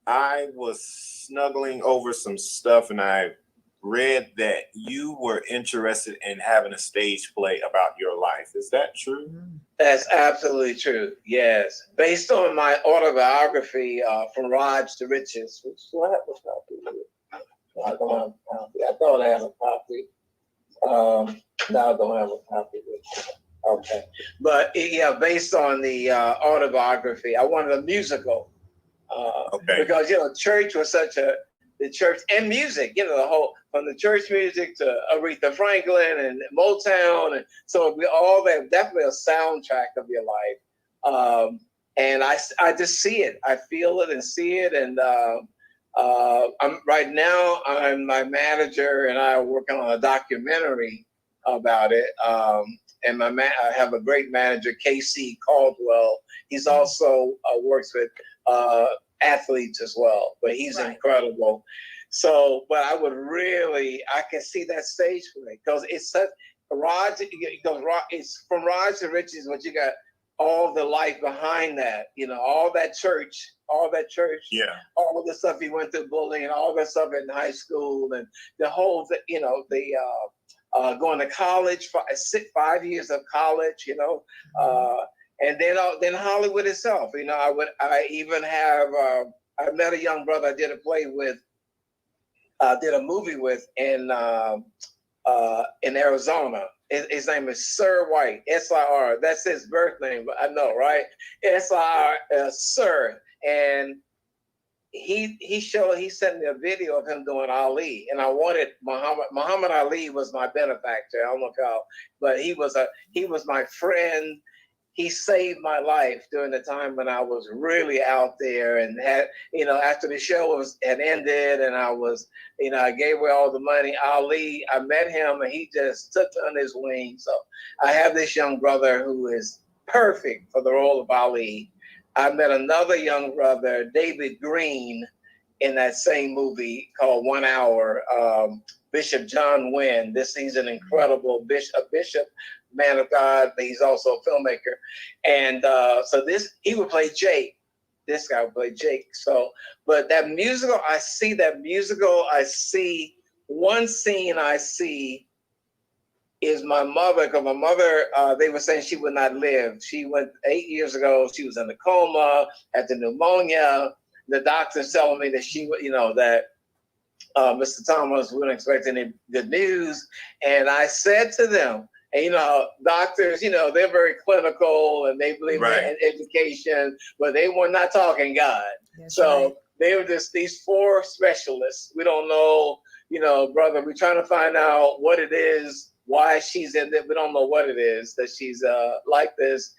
I was snuggling over some stuff and I read that you were interested in having a stage play about your life. Is that true? That's absolutely true. Yes. Based on my autobiography, From Rags to Riches, which what was I don't have a copy. I thought I had a copy. No, I don't have a copy. Okay. But based on the autobiography, I wanted a musical. Because, church was the church and music, the whole, from the church music to Aretha Franklin and Motown. And so we all that, definitely a soundtrack of your life. And I just see it. I feel it and see it. And my manager and I are working on a documentary about it. And I have a great manager, KC Caldwell. He's also works with athletes as well, but he's incredible. So, but I can see that stage play because it's such it's from Rags to Riches, but you got all the life behind that, all that church, all the stuff he went through, bullying, and all that stuff in high school, and the whole, going to college, 5 years of college, and then Hollywood itself. I met a young brother I did a play with, did a movie with in Arizona. His name is Sir White, SIR. That's his birth name, I know, right? SIR, Sir. And he sent me a video of him doing Ali, and I wanted Muhammad Ali was my benefactor. I don't know how, but he was my friend. He saved my life during the time when I was really out there, and had, after the show had ended, and I was, I gave away all the money. Ali, I met him, and he just took on his wings. So I have this young brother who is perfect for the role of Ali. I met another young brother, David Green, in that same movie called 1 Hour. Bishop John Wynn. He's an incredible bishop, man of God, but he's also a filmmaker. And he would play Jake. This guy would play Jake. So, but that musical, I see one scene I see is my mother, because my mother, they were saying she would not live. She went 8 years ago. She was in a coma, had the pneumonia. The doctor's telling me that she, that Mr. Thomas wouldn't expect any good news. And I said to them, and doctors, they're very clinical and they believe in education, but they were not talking God. That's so right. They were just these 4 specialists. We don't know, brother, we're trying to find out what it is, why she's in there. We don't know what it is that she's like this.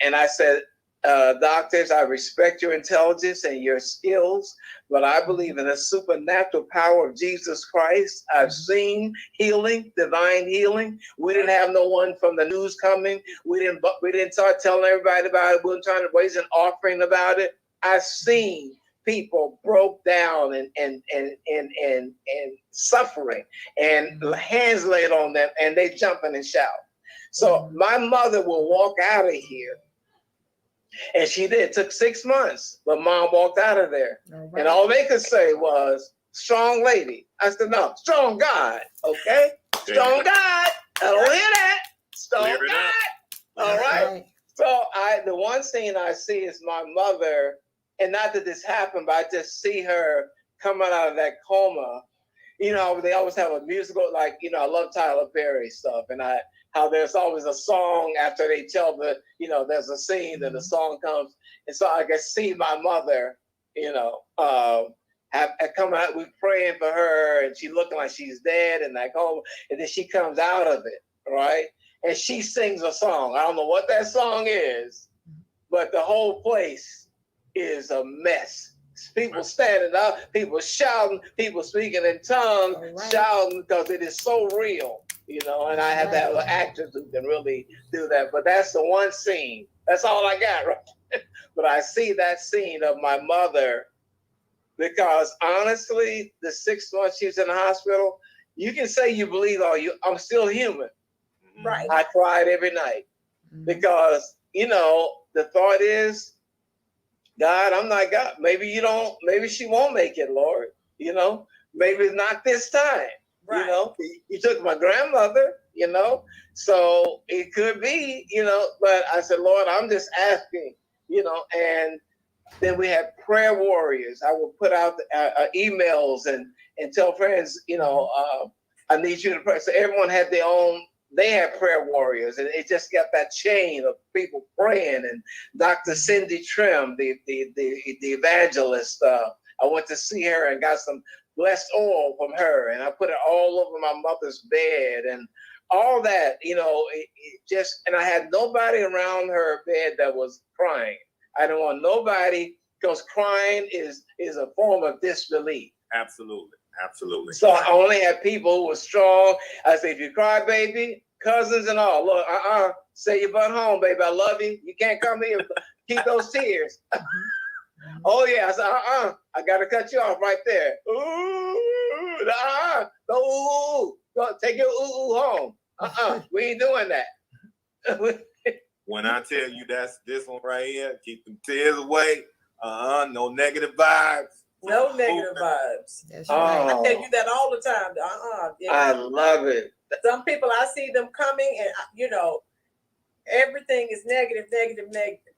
And I said, doctors, I respect your intelligence and your skills, but I believe in the supernatural power of Jesus Christ. I've seen healing, divine healing. We didn't have no one from the news coming. We didn't start telling everybody about it. We weren't trying to raise an offering about it. I've seen people broke down and suffering, and hands laid on them, and they jumping and shout. So my mother will walk out of here. And she did. It took 6 months, but Mom walked out of there. Right. And all they could say was, strong lady. I said, no, strong God, okay? Strong God. I don't hear that. Strong God. All right. So the one scene I see is my mother, and not that this happened, but I just see her coming out of that coma. They always have a musical, like, I love Tyler Perry stuff, and how there's always a song after they tell there's a scene and the song comes. And so I can see my mother, have come out, we praying for her, and she looking like she's dead and like, and then she comes out of it, right? And she sings a song. I don't know what that song is, but the whole place is a mess. People standing up, people shouting, people speaking in tongues, shouting, because it is so real, and I have to have actors who can really do that. But that's the one scene. That's all I got, right? But I see that scene of my mother, because honestly, the 6 months she was in the hospital, you can say you believe I'm still human. Right. I cried every night because, the thought is, God, I'm not God. Maybe she won't make it, Lord. Maybe it's not this time. Right. You took my grandmother, so it could be, but I said, Lord, I'm just asking, and then we had prayer warriors. I will put out emails and tell friends, I need you to pray. So everyone had they had prayer warriors, and it just got that chain of people praying. And Dr. Cindy Trim, the evangelist, I went to see her and got some blessed oil from her, and I put it all over my mother's bed and all that, and I had nobody around her bed that was crying. I don't want nobody, because crying is a form of disbelief. Absolutely. So I only had people who were strong. I say, if you cry, baby, cousins and all, look, say your butt home, baby. I love you. You can't come here. Keep those tears. Oh yeah. I said, I gotta cut you off right there. No, go take your home. We ain't doing that. When I tell you that's this one right here, keep them tears away. No negative vibes. No negative vibes. That's right. I tell you that all the time. I love it. Some people, I see them coming, and everything is negative.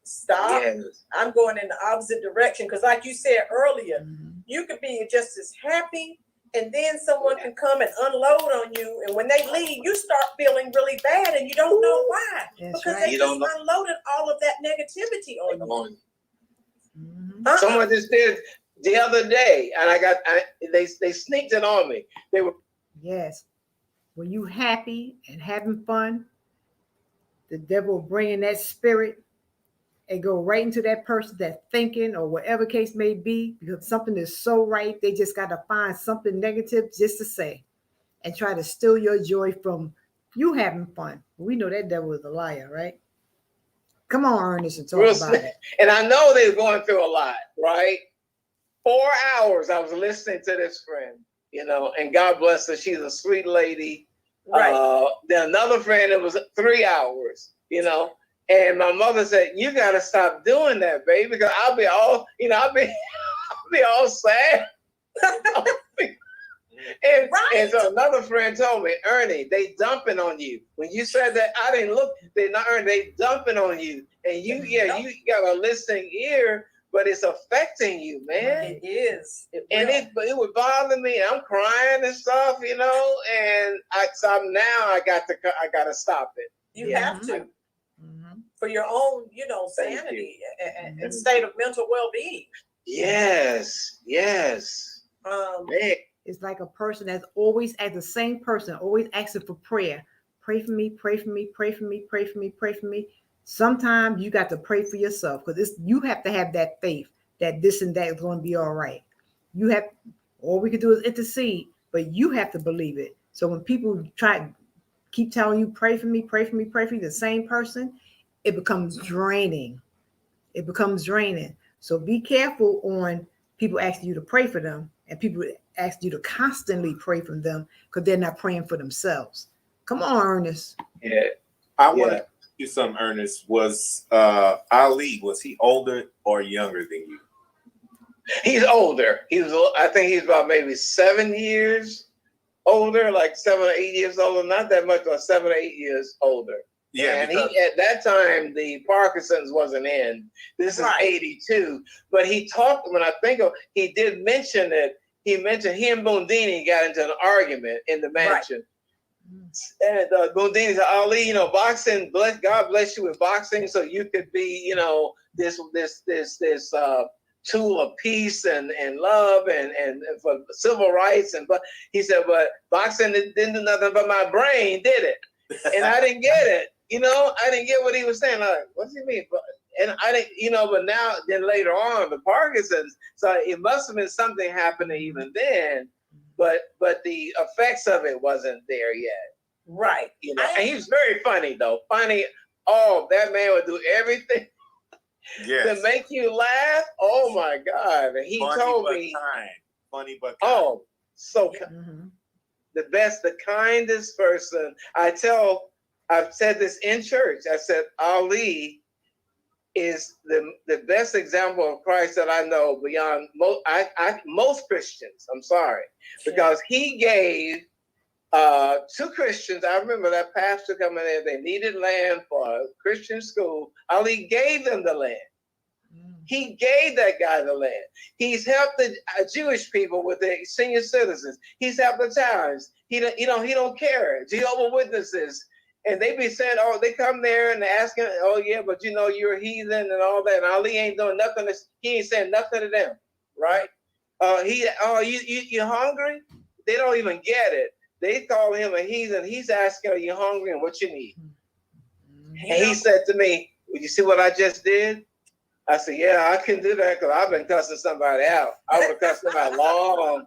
Stop. Yes. I'm going in the opposite direction, because like you said earlier, you could be just as happy, and then someone can come and unload on you, and when they leave, you start feeling really bad, and you don't know why. That's because right. they just unloaded all of that negativity on you. Someone just did. the other day, and they sneaked it on me. They were Yes. When you happy and having fun, the devil will bring in that spirit and go right into that person that's thinking or whatever case may be, because something is so right, they just got to find something negative just to say and try to steal your joy from you having fun. We know that devil is a liar, right? Come on, Ernest, and talk real about it. and I know they're going through a lot, right? 4 hours I was listening to this friend, and God bless her, she's a sweet lady. Right. Then another friend, it was 3 hours, and my mother said, "You got to stop doing that, baby, because I'll be all, I'll be all sad." And so another friend told me, "Ernie, they dumping on you." When you said that, I didn't look. They dumping on you, and you got a listening ear, but it's affecting you, man. It is. It would bother me. I'm crying and stuff, and I got to stop it. You have to, for your own, sanity and state of mental well-being. Yes. Man. It's like a person that's always as the same person, always asking for prayer. Pray for me, pray for me, pray for me, pray for me, pray for me. Sometimes you got to pray for yourself, because you have to have that faith that this and that is going to be all right. You have, all we can do is intercede, but you have to believe it. So when people keep telling you, pray for me, pray for me, pray for me, the same person, it becomes draining. It becomes draining. So be careful on people asking you to pray for them, and people ask you to constantly pray for them because they're not praying for themselves. Come on, Ernest. Yeah. I want to ask you something, Ernest. Was Ali, was he older or younger than you? He's older. I think he's about maybe 7 years older, like 7 or 8 years older. Not that much, but 7 or 8 years older. Yeah, and he at that time the Parkinson's wasn't in. This is 82, but he talked. When I think of, he did mention it. He mentioned he and Bondini got into an argument in the mansion, and Bondini said, "Ali, boxing. God bless you with boxing, so you could be, this tool of peace and love and for civil rights." But he said, "But boxing didn't do nothing but my brain, did it?" And I didn't get it. I didn't get what he was saying. Like, what does he mean? And I didn't, but now, then later on, the Parkinson's, so it must have been something happening even then, but the effects of it wasn't there yet. Right. And he was very funny, though. Funny. Oh, that man would do everything to make you laugh. Oh, my God. And he told me. Funny but kind. Oh, so the best, the kindest person. I've said this in church. I said, Ali is the best example of Christ that I know beyond most Christians. I'm sorry, because he gave 2 Christians. I remember that pastor coming in. They needed land for a Christian school. Ali gave them the land. He gave that guy the land. He's helped the Jewish people with the senior citizens. He's helped the towns. He don't care. Jehovah's Witnesses. And they be saying, oh, they come there and they're asking, oh, yeah, but you're a heathen and all that. And Ali ain't doing nothing. He ain't saying nothing to them, right? You hungry? They don't even get it. They call him a heathen. He's asking, are you hungry and what you need? And he said to me, well, you see what I just did? I said, yeah, I can do that because I've been cussing somebody out. I would have cussed them out long.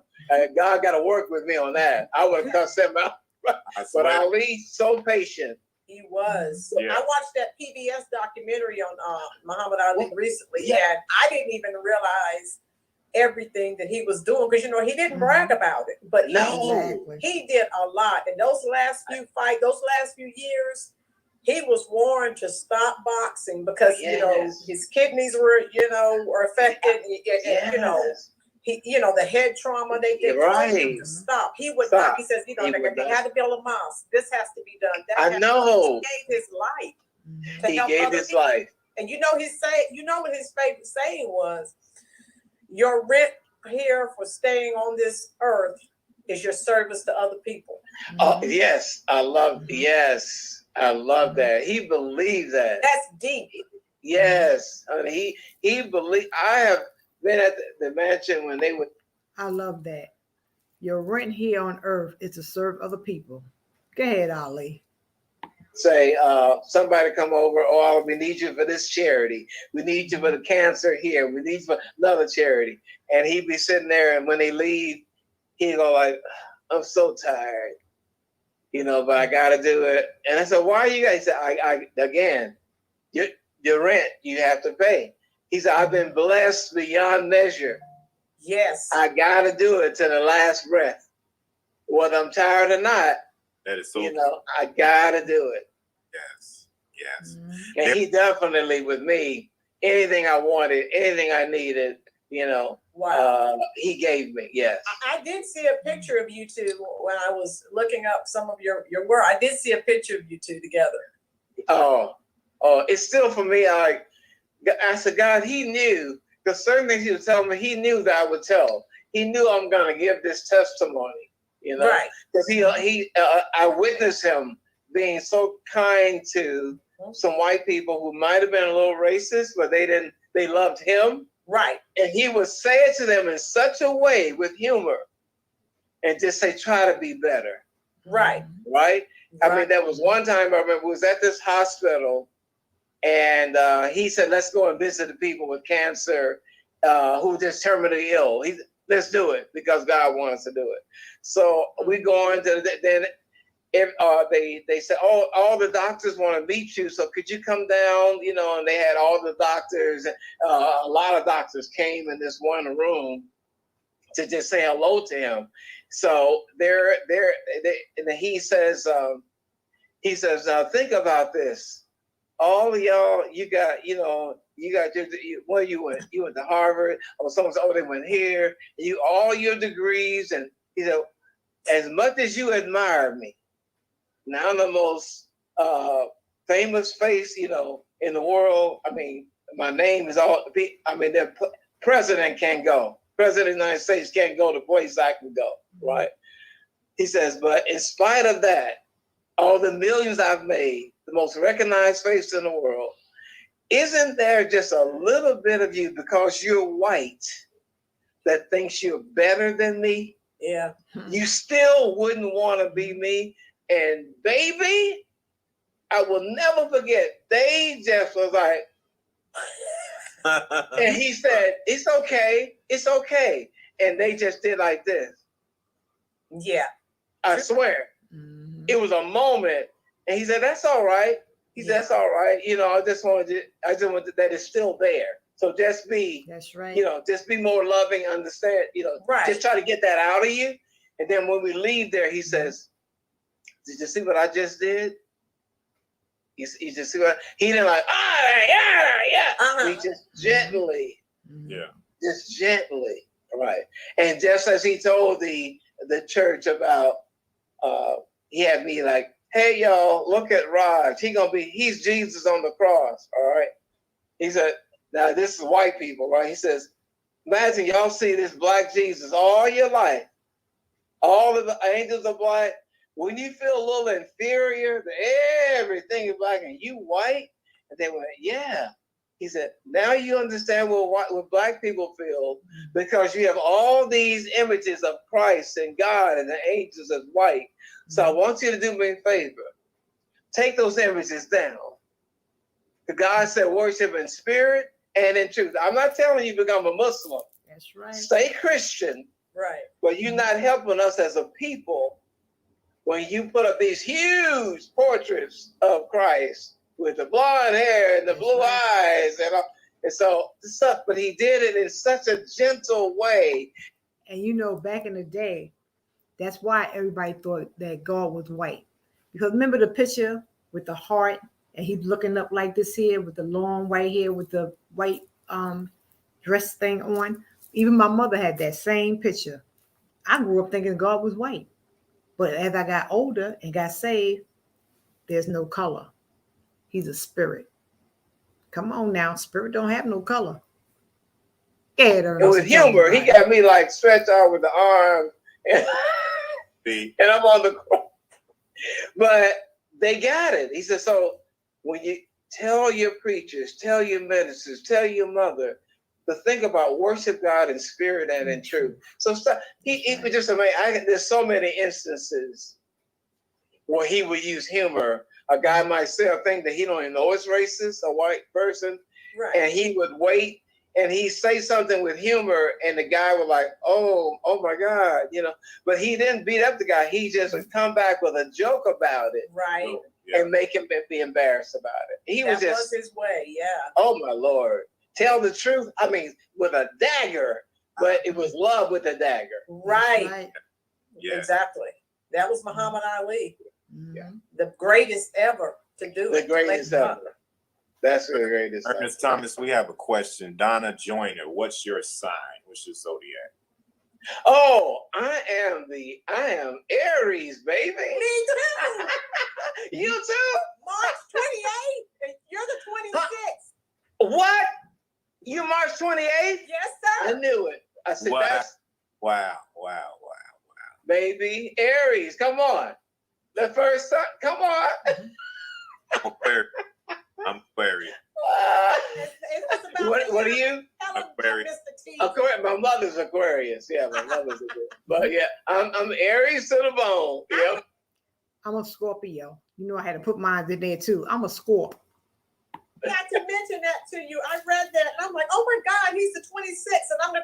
God got to work with me on that. I would have cussed them out. But Ali, so patient. He was. Yeah. I watched that PBS documentary on Muhammad Ali recently, and I didn't even realize everything that he was doing because he didn't brag about it, but he did a lot. And those last few fights, those last few years, he was warned to stop boxing because his kidneys were affected. The head trauma, they told him to stop. He would not. He says, they had to build a mosque. This has to be done. I know. He gave his life. He gave his life. And what his favorite saying was, your rent here for staying on this earth is your service to other people. Oh, yes. I love that. He believed that. That's deep. Yes. I mean, he believed. been at the mansion when they would I love that. Your rent here on earth is to serve other people. Go ahead, Ali. say, somebody come over, oh, we need you for this charity. We need you for the cancer here. We need you for another charity. And he'd be sitting there, and when they leave, he'd go like, I'm so tired, but I got to do it. And I said, why are you guys? He said, again, your rent, you have to pay. He said, I've been blessed beyond measure. Yes. I got to do it to the last breath. Whether I'm tired or not, That is so. I got to do it. Yes. Yes. And he definitely, with me, anything I wanted, anything I needed, Wow. He gave me. Yes. I did see a picture of you two when I was looking up some of your work. I did see a picture of you two together. Oh, it's still for me. I said, God, he knew, because certain things he was telling me, he knew that I would tell. He knew I'm going to give this testimony, Right. Because I witnessed him being so kind to some white people who might have been a little racist, but they loved him. Right. And he would say it to them in such a way with humor and just say, try to be better. Right. Right. I mean, there was one time I remember was at this hospital, and he said, let's go and visit the people with cancer who are just terminally ill. Let's do it because God wants to do it. So we go into then they said, oh, all the doctors want to meet you. So could you come down? And they had all the doctors. A lot of doctors came in this one room to just say hello to him. So and he says, think about this. All of y'all, you got where you went? You went to Harvard, or someone said, oh, they went here. All your degrees, and as much as you admire me, now I'm the most famous face, in the world. I mean, my name is all. I mean, the president can't go. President of the United States can't go the place I can go, right? He says, but in spite of that, all the millions I've made, the most recognized face in the world, isn't there just a little bit of you because you're white that thinks you're better than me? Yeah. You still wouldn't want to be me. And baby, I will never forget. They just was like, and he said, it's okay. It's okay. And they just did like this. Yeah. I swear. It was a moment. And he said, that's all right. He said, that's all right. I just wanted that it's still there. So just be, that's right. Just be more loving, understand, right. Just try to get that out of you. And then when we leave there, he says, did you see what I just did? You just see what he didn't like, yeah. He just gently, just gently, right. And just as he told the church about, he had me like, hey y'all, look at Raj. He's Jesus on the cross, all right. He said, now this is white people, right? He says, imagine y'all see this black Jesus all your life. All of the angels are black. When you feel a little inferior, everything is black and you white, and they went, yeah. He said, now you understand what black people feel because you have all these images of Christ and God and the angels as white. So I want you to do me a favor. Take those images down. God said worship in spirit and in truth. I'm not telling you become a Muslim. That's right. Stay Christian. Right. But you're not helping us as a people when you put up these huge portraits of Christ with the blonde hair and the blue eyes and so stuff. But he did it in such a gentle way. And back in the day, that's why everybody thought that God was white. Because remember the picture with the heart, and he's looking up like this here with the long white hair with the white dress thing on. Even my mother had that same picture. I grew up thinking God was white. But as I got older and got saved, there's no color. He's a spirit. Come on now. Spirit don't have no color. And with humor, he got me like stretched out with the arm. And I'm on the cross. But they got it. He said, so when you tell your preachers, tell your ministers, tell your mother, to think about worship God in spirit and in truth. So he was just amazing. There's so many instances where he would use humor. A guy might say a thing that he don't even know it's racist, a white person, Right. and he would wait and he say something with humor, and the guy would like, oh my God, you know. But he didn't beat up the guy. He just would come back with a joke about it, Right. and make him be embarrassed about it. He was his way, yeah. Oh my Lord. Tell the truth. I mean, with a dagger, but it was love with a dagger. Right. Yeah. Exactly. That was Muhammad Ali. Yeah. The greatest ever to do it. The greatest ever. That's the greatest. Ernest Thomas, we have a question. Donna Joyner, what's your sign? What's your zodiac? Oh, I am Aries, baby. Me too. You too? March 28th. You're the 26th. What? You March 28th? Yes, sir. I knew it. I said, Wow. that's Wow. baby. Aries, come on. The first sun, come on. I'm Aquarius. What are you? Aquarius. Aquarius. My mother's Aquarius. Yeah, my mother's Aquarius. But yeah, I'm Aries to the bone. Yep. I'm a Scorpio. You know, I had to put mine in there too. I'm a Scorp. Got to mention that to you. I read that and I'm like, oh my God, he's the 26th and I'm the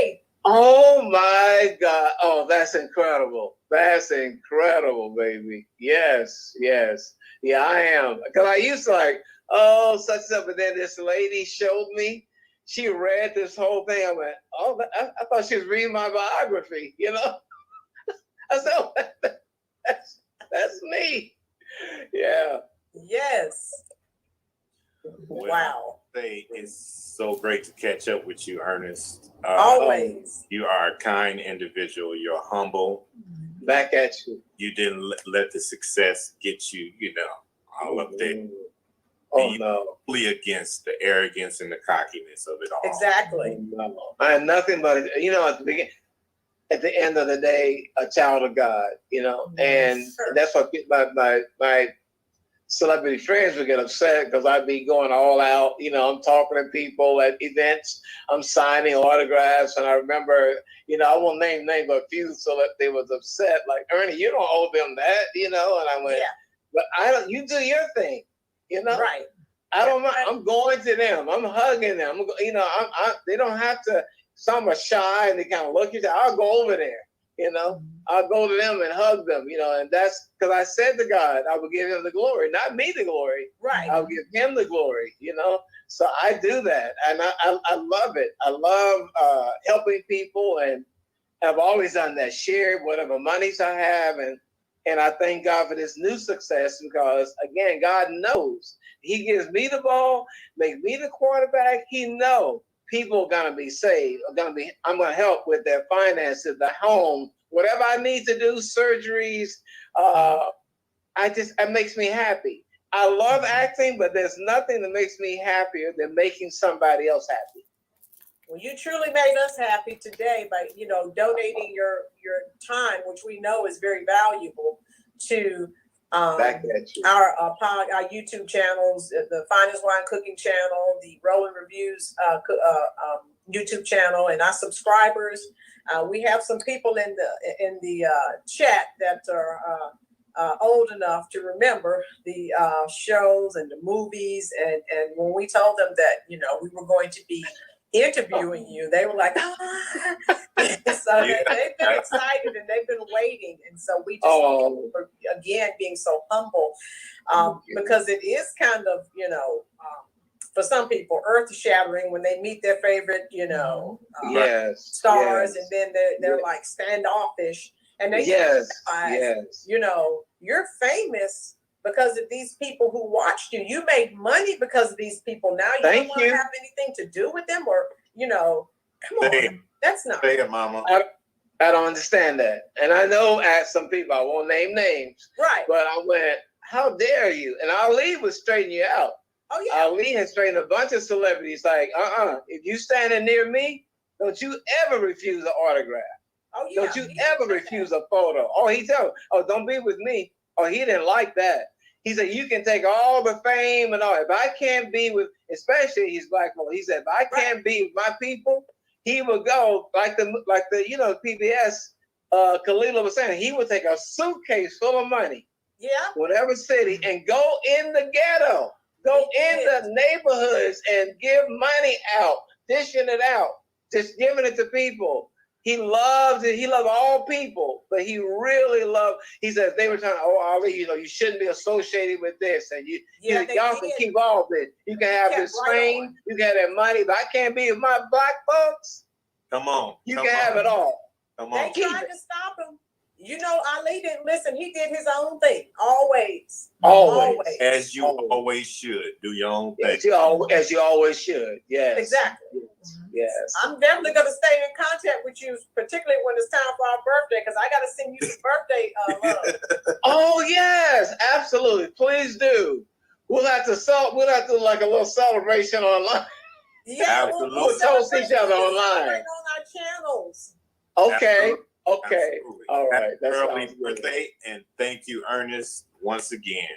28th. Oh my God. Oh, that's incredible. That's incredible, baby. Yes. Yeah, I am. Because I used to like, oh, such and such. But then this lady showed me, she read this whole thing. I went, oh, I thought she was reading my biography, you know? I said, oh, that's me. Yeah. Yes. Well, Wow. It's so great to catch up with you, Ernest. Always. You are a kind individual. You're humble. Back at you. You didn't let the success get you, all up there. Oh, no. Flee against the arrogance and the cockiness of it all. Exactly. Oh, no. I am nothing but, at the end of the day, a child of God, and that's what my celebrity friends would get upset because I'd be going all out. I'm talking to people at events. I'm signing autographs. And I remember, I won't name names, but a few so that they was upset. Like, Ernie, you don't owe them that, And I went, but you do your thing, Right. I don't mind. I'm going to them. I'm hugging them. They don't have to. Some are shy and they kind of look at you. I'll go over there. I'll go to them and hug them. And that's because I said to God, I will give him the glory, not me the glory. Right. I'll give him the glory. So I do that, and I love it. I love helping people, and have always done that. Shared whatever monies I have, and I thank God for this new success because again, God knows. He gives me the ball, make me the quarterback. He knows people are gonna be saved. I'm gonna help with their finances, the home, whatever I need to do, surgeries. It makes me happy. I love acting, but there's nothing that makes me happier than making somebody else happy. Well, you truly made us happy today by donating your time, which we know is very valuable to Back at you. our YouTube channels, the Finest Wine Cooking channel, the Rolling Reviews YouTube channel, and our subscribers. We have some people in the chat that are old enough to remember the shows and the movies, and when we told them that we were going to be interviewing you, they were like, so they've been excited and they've been waiting, and so we just for, again, being so humble, because it is kind of for some people earth-shattering when they meet their favorite stars, and then they're like standoffish, and they you're famous because of these people who watched you. You made money because of these people. Now you don't want to have anything to do with them, or come on, that's not. Say it, Mama. I don't understand that, and I know at some people I won't name names, right? But I went, how dare you? And Ali would straighten you out. Oh yeah. Ali has straightened a bunch of celebrities. Like, if you standing near me, don't you ever refuse an autograph. Oh yeah. Don't you ever refuse a photo. Oh, he tell, don't be with me. Oh, he didn't like that. He said, you can take all the fame and all. If I can't be with, especially his black folk, he said, if I can't be with my people, he would go like the PBS. Kalila was saying he would take a suitcase full of money, whatever city, and go in the ghetto, go in the neighborhoods and give money out, dishing it out, just giving it to people. He loved it. He loved all people, but he really loved. He says they were trying. Oh, Ali, you shouldn't be associated with this, and y'all can keep all this. You can have this fame, you can have that money, but I can't be with my black folks. Come on, you can have it all. Come on. They tried to stop him. Ali didn't listen. He did his own thing. Always. As you always should. Do your own thing. As you always should. Yes. Exactly. Yes. I'm definitely going to stay in contact with you, particularly when it's time for our birthday, because I got to send you some birthday love. Oh yes, absolutely. Please do. We'll have to do like a little celebration online. Yeah, we'll toast each other online. On our channels. Okay. Absolutely. Okay. Absolutely. All right. That's early birthday, and thank you, Ernest, once again.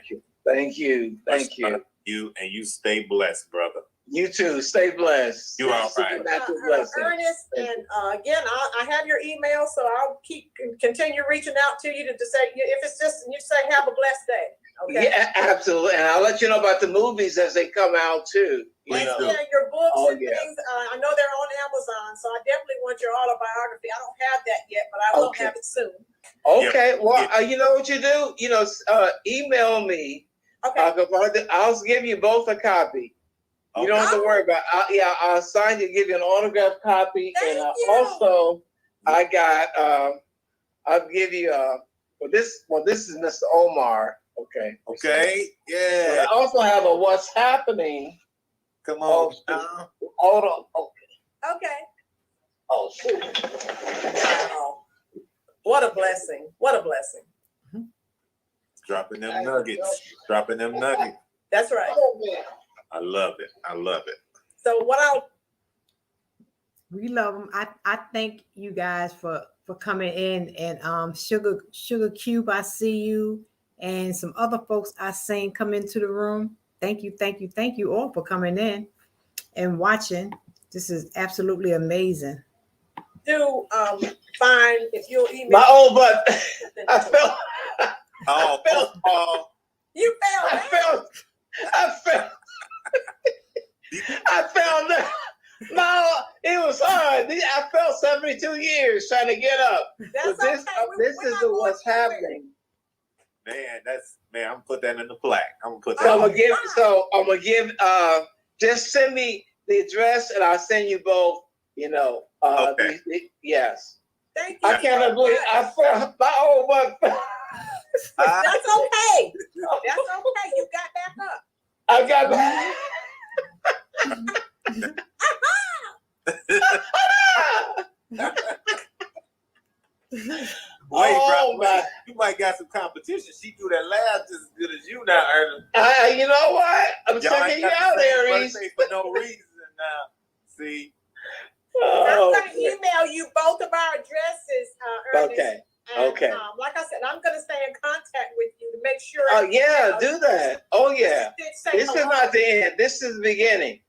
Thank you. Thank you. You stay blessed, brother. You too. Stay blessed. You all right. Ernest, and again, I have your email, so I'll continue reaching out to you to say if it's just you say have a blessed day. Okay. Yeah, absolutely. And I'll let you know about the movies as they come out too. Yeah, your books and things. I know they're on Amazon, so I definitely want your autobiography. I don't have that yet, but I will have it soon. Okay. Well, you know what you do? Email me. Okay. I'll give you both a copy. You don't have to worry about it. I'll sign you, give you an autographed copy. Thank you. Also, I'll give you this is Mr. Omar. Okay. Okay. Yeah. But I also have a What's Happening. Come on. Hold on. Okay. Oh, shoot. Wow. What a blessing. What a blessing. Dropping them nuggets. Dropping them nuggets. That's right. Oh, man. I love it. I love it. So we love them. I thank you guys for coming in, and Sugar Cube, I see you, and some other folks I seen come into the room. Thank you all for coming in and watching. This is absolutely amazing. do find if you'll email my old butt. I felt. You fell. I fell down. No, it was hard. I felt 72 years trying to get up. That's this is what's happening. Man, I'm gonna put that in the plaque. I'm gonna put that. So I'm gonna give. Just send me the address, and I'll send you both. Okay. Yes. Thank you. I can't believe I fell. My old butt. That's okay. That's okay. You got back up. I got back. Wait, oh, bro, you might got some competition. She do that laugh just as good as you now, Ernest. You know what? I'm checking you out, Aries. For no reason now. See. Oh, I'm going to email you both of our addresses, Ernest. Okay. And, Okay. like I said, I'm going to stay in contact with you to make sure. Oh yeah, do that. Oh yeah. This is not the end. This is the beginning.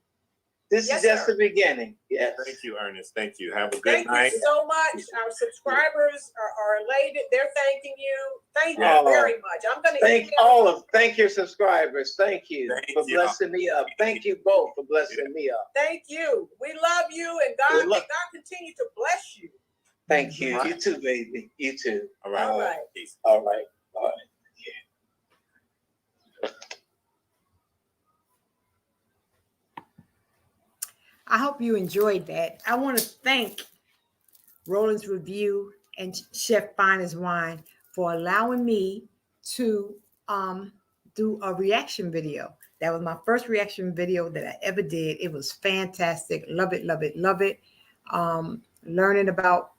This is just the beginning. Yes. Thank you, Ernest. Thank you. Have a good night. Thank you so much. Our subscribers are elated. They're thanking you. Thank you very much. I'm going to thank your subscribers. Thank you for blessing me up. Thank you both for blessing me up. Thank you. We love you, and God continue to bless you. Thank you. You too, baby. You too. All right. All right. Peace. All right. All right. I hope you enjoyed that. I want to thank Roland's Review and Chef Finest Wine for allowing me to do a reaction video. That was my first reaction video that I ever did. It was fantastic. Love it, love it, love it. Learning about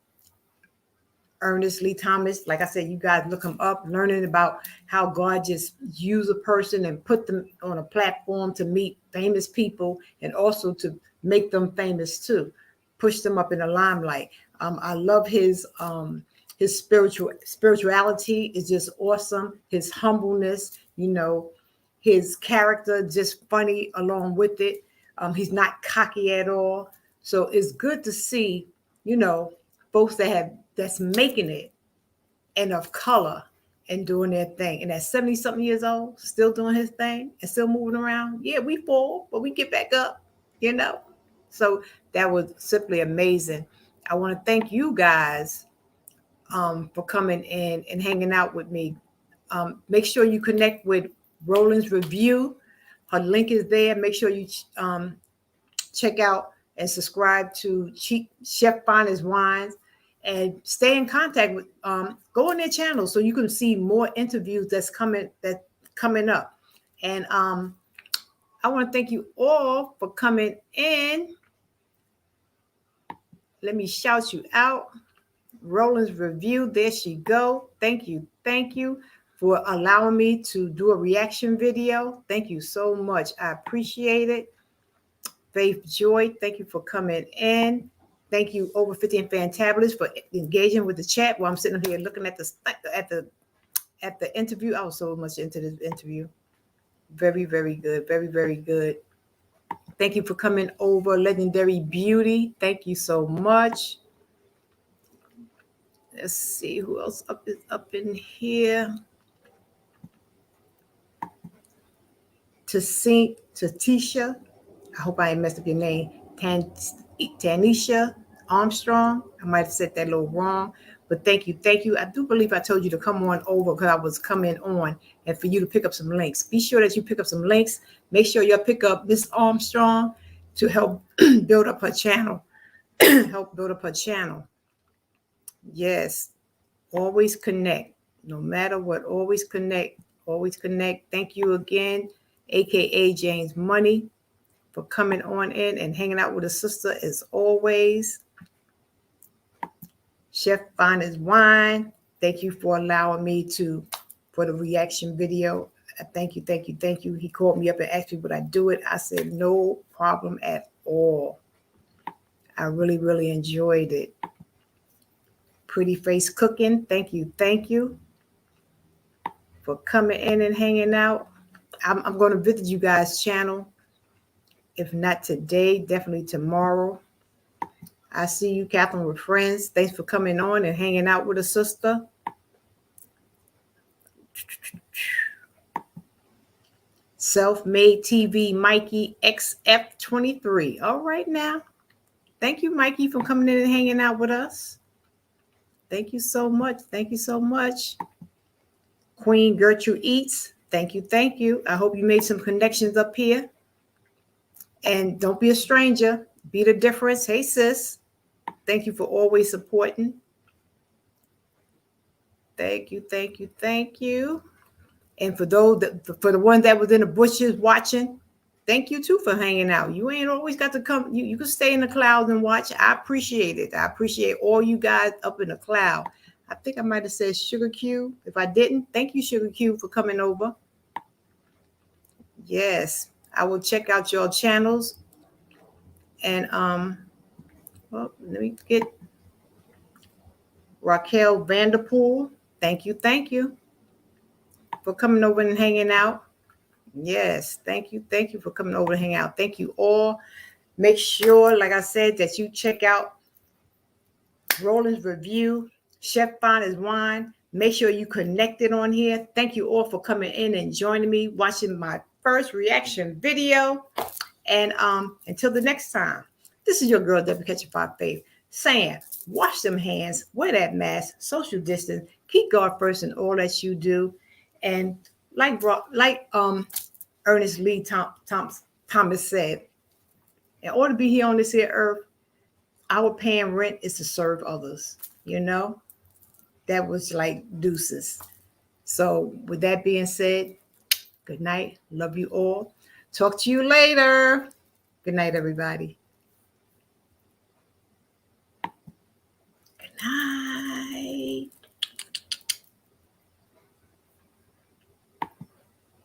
Ernest Lee Thomas. Like I said, you guys look him up, learning about how God just used a person and put them on a platform to meet famous people and also to make them famous too, push them up in the limelight. I love his his spirituality is just awesome. His humbleness, you know, his character just funny along with it. He's not cocky at all. So it's good to see, you know, folks that's making it and of color and doing their thing. And at 70 something years old, still doing his thing and still moving around. Yeah, we fall, but we get back up, you know. So that was simply amazing. I want to thank you guys for coming in and hanging out with me. Make sure you connect with Roland's Review. Her link is there. Make sure you check out and subscribe to Chef Finest Wines and stay in contact with go on their channel so you can see more interviews that's coming up. And I want to thank you all for coming in. Let me shout you out. Roland's Review, there she go. Thank you for allowing me to do a reaction video. Thank you so much. I appreciate it. Faith Joy, thank you for coming in. Thank you, Over 50 and Fantabulous, for engaging with the chat while I'm sitting here looking at the interview. I was so much into this interview. Very, very good. Very, very good. Thank you for coming over. Legendary Beauty, thank you so much. Let's see who else is up in here. Tatisha, I hope I ain't messed up your name. Tanisha Armstrong. I might have said that a little wrong, but thank you. I do believe I told you to come on over because I was coming on and for you to pick up some links. Be sure that you pick up some links. Make sure you pick up Miss Armstrong to help build up her channel. Yes. Always connect. No matter what, always connect. Thank you again, aka James Money, for coming on in and hanging out with a sister as always. Chef Finest Wine, thank you for allowing me for the reaction video. Thank you. He called me up and asked me would I do it. I said no problem at all. I really, really enjoyed it. Pretty Face Cooking, thank you for coming in and hanging out. I'm going to visit you guys' channel. If not today, definitely tomorrow. I see you, Catherine, with friends. Thanks for coming on and hanging out with a sister. Self-Made TV, Mikey XF23. All right now. Thank you, Mikey, for coming in and hanging out with us. Thank you so much. Queen Gertrude Eats. Thank you. I hope you made some connections up here. And don't be a stranger. Be the difference. Hey, sis. Thank you for always supporting. Thank you. And for the one that was in the bushes watching, thank you too for hanging out. You ain't always got to come. You can stay in the clouds and watch. I appreciate it. I appreciate all you guys up in the cloud. I think I might have said Sugar Q. If I didn't, thank you, Sugar Q, for coming over. Yes, I will check out your channels. And well, let me get Raquel Vanderpool. Thank you for coming over and hanging out. Yes, thank you for coming over and hang out. Thank you all. Make sure, like I said, that you check out Roland's Review, Chef Finest Wine. Make sure you connected on here. Thank you all for coming in and joining me, watching my first reaction video. And until the next time, this is your girl, Debbie Catching Five Faith, saying, wash them hands, wear that mask, social distance, keep God first in all that you do. And like Ernest Lee Thomas said, in order to be here on this here earth, our paying rent is to serve others. You know, that was like deuces. So with that being said, good night. Love you all. Talk to you later. Good night, everybody. Good night.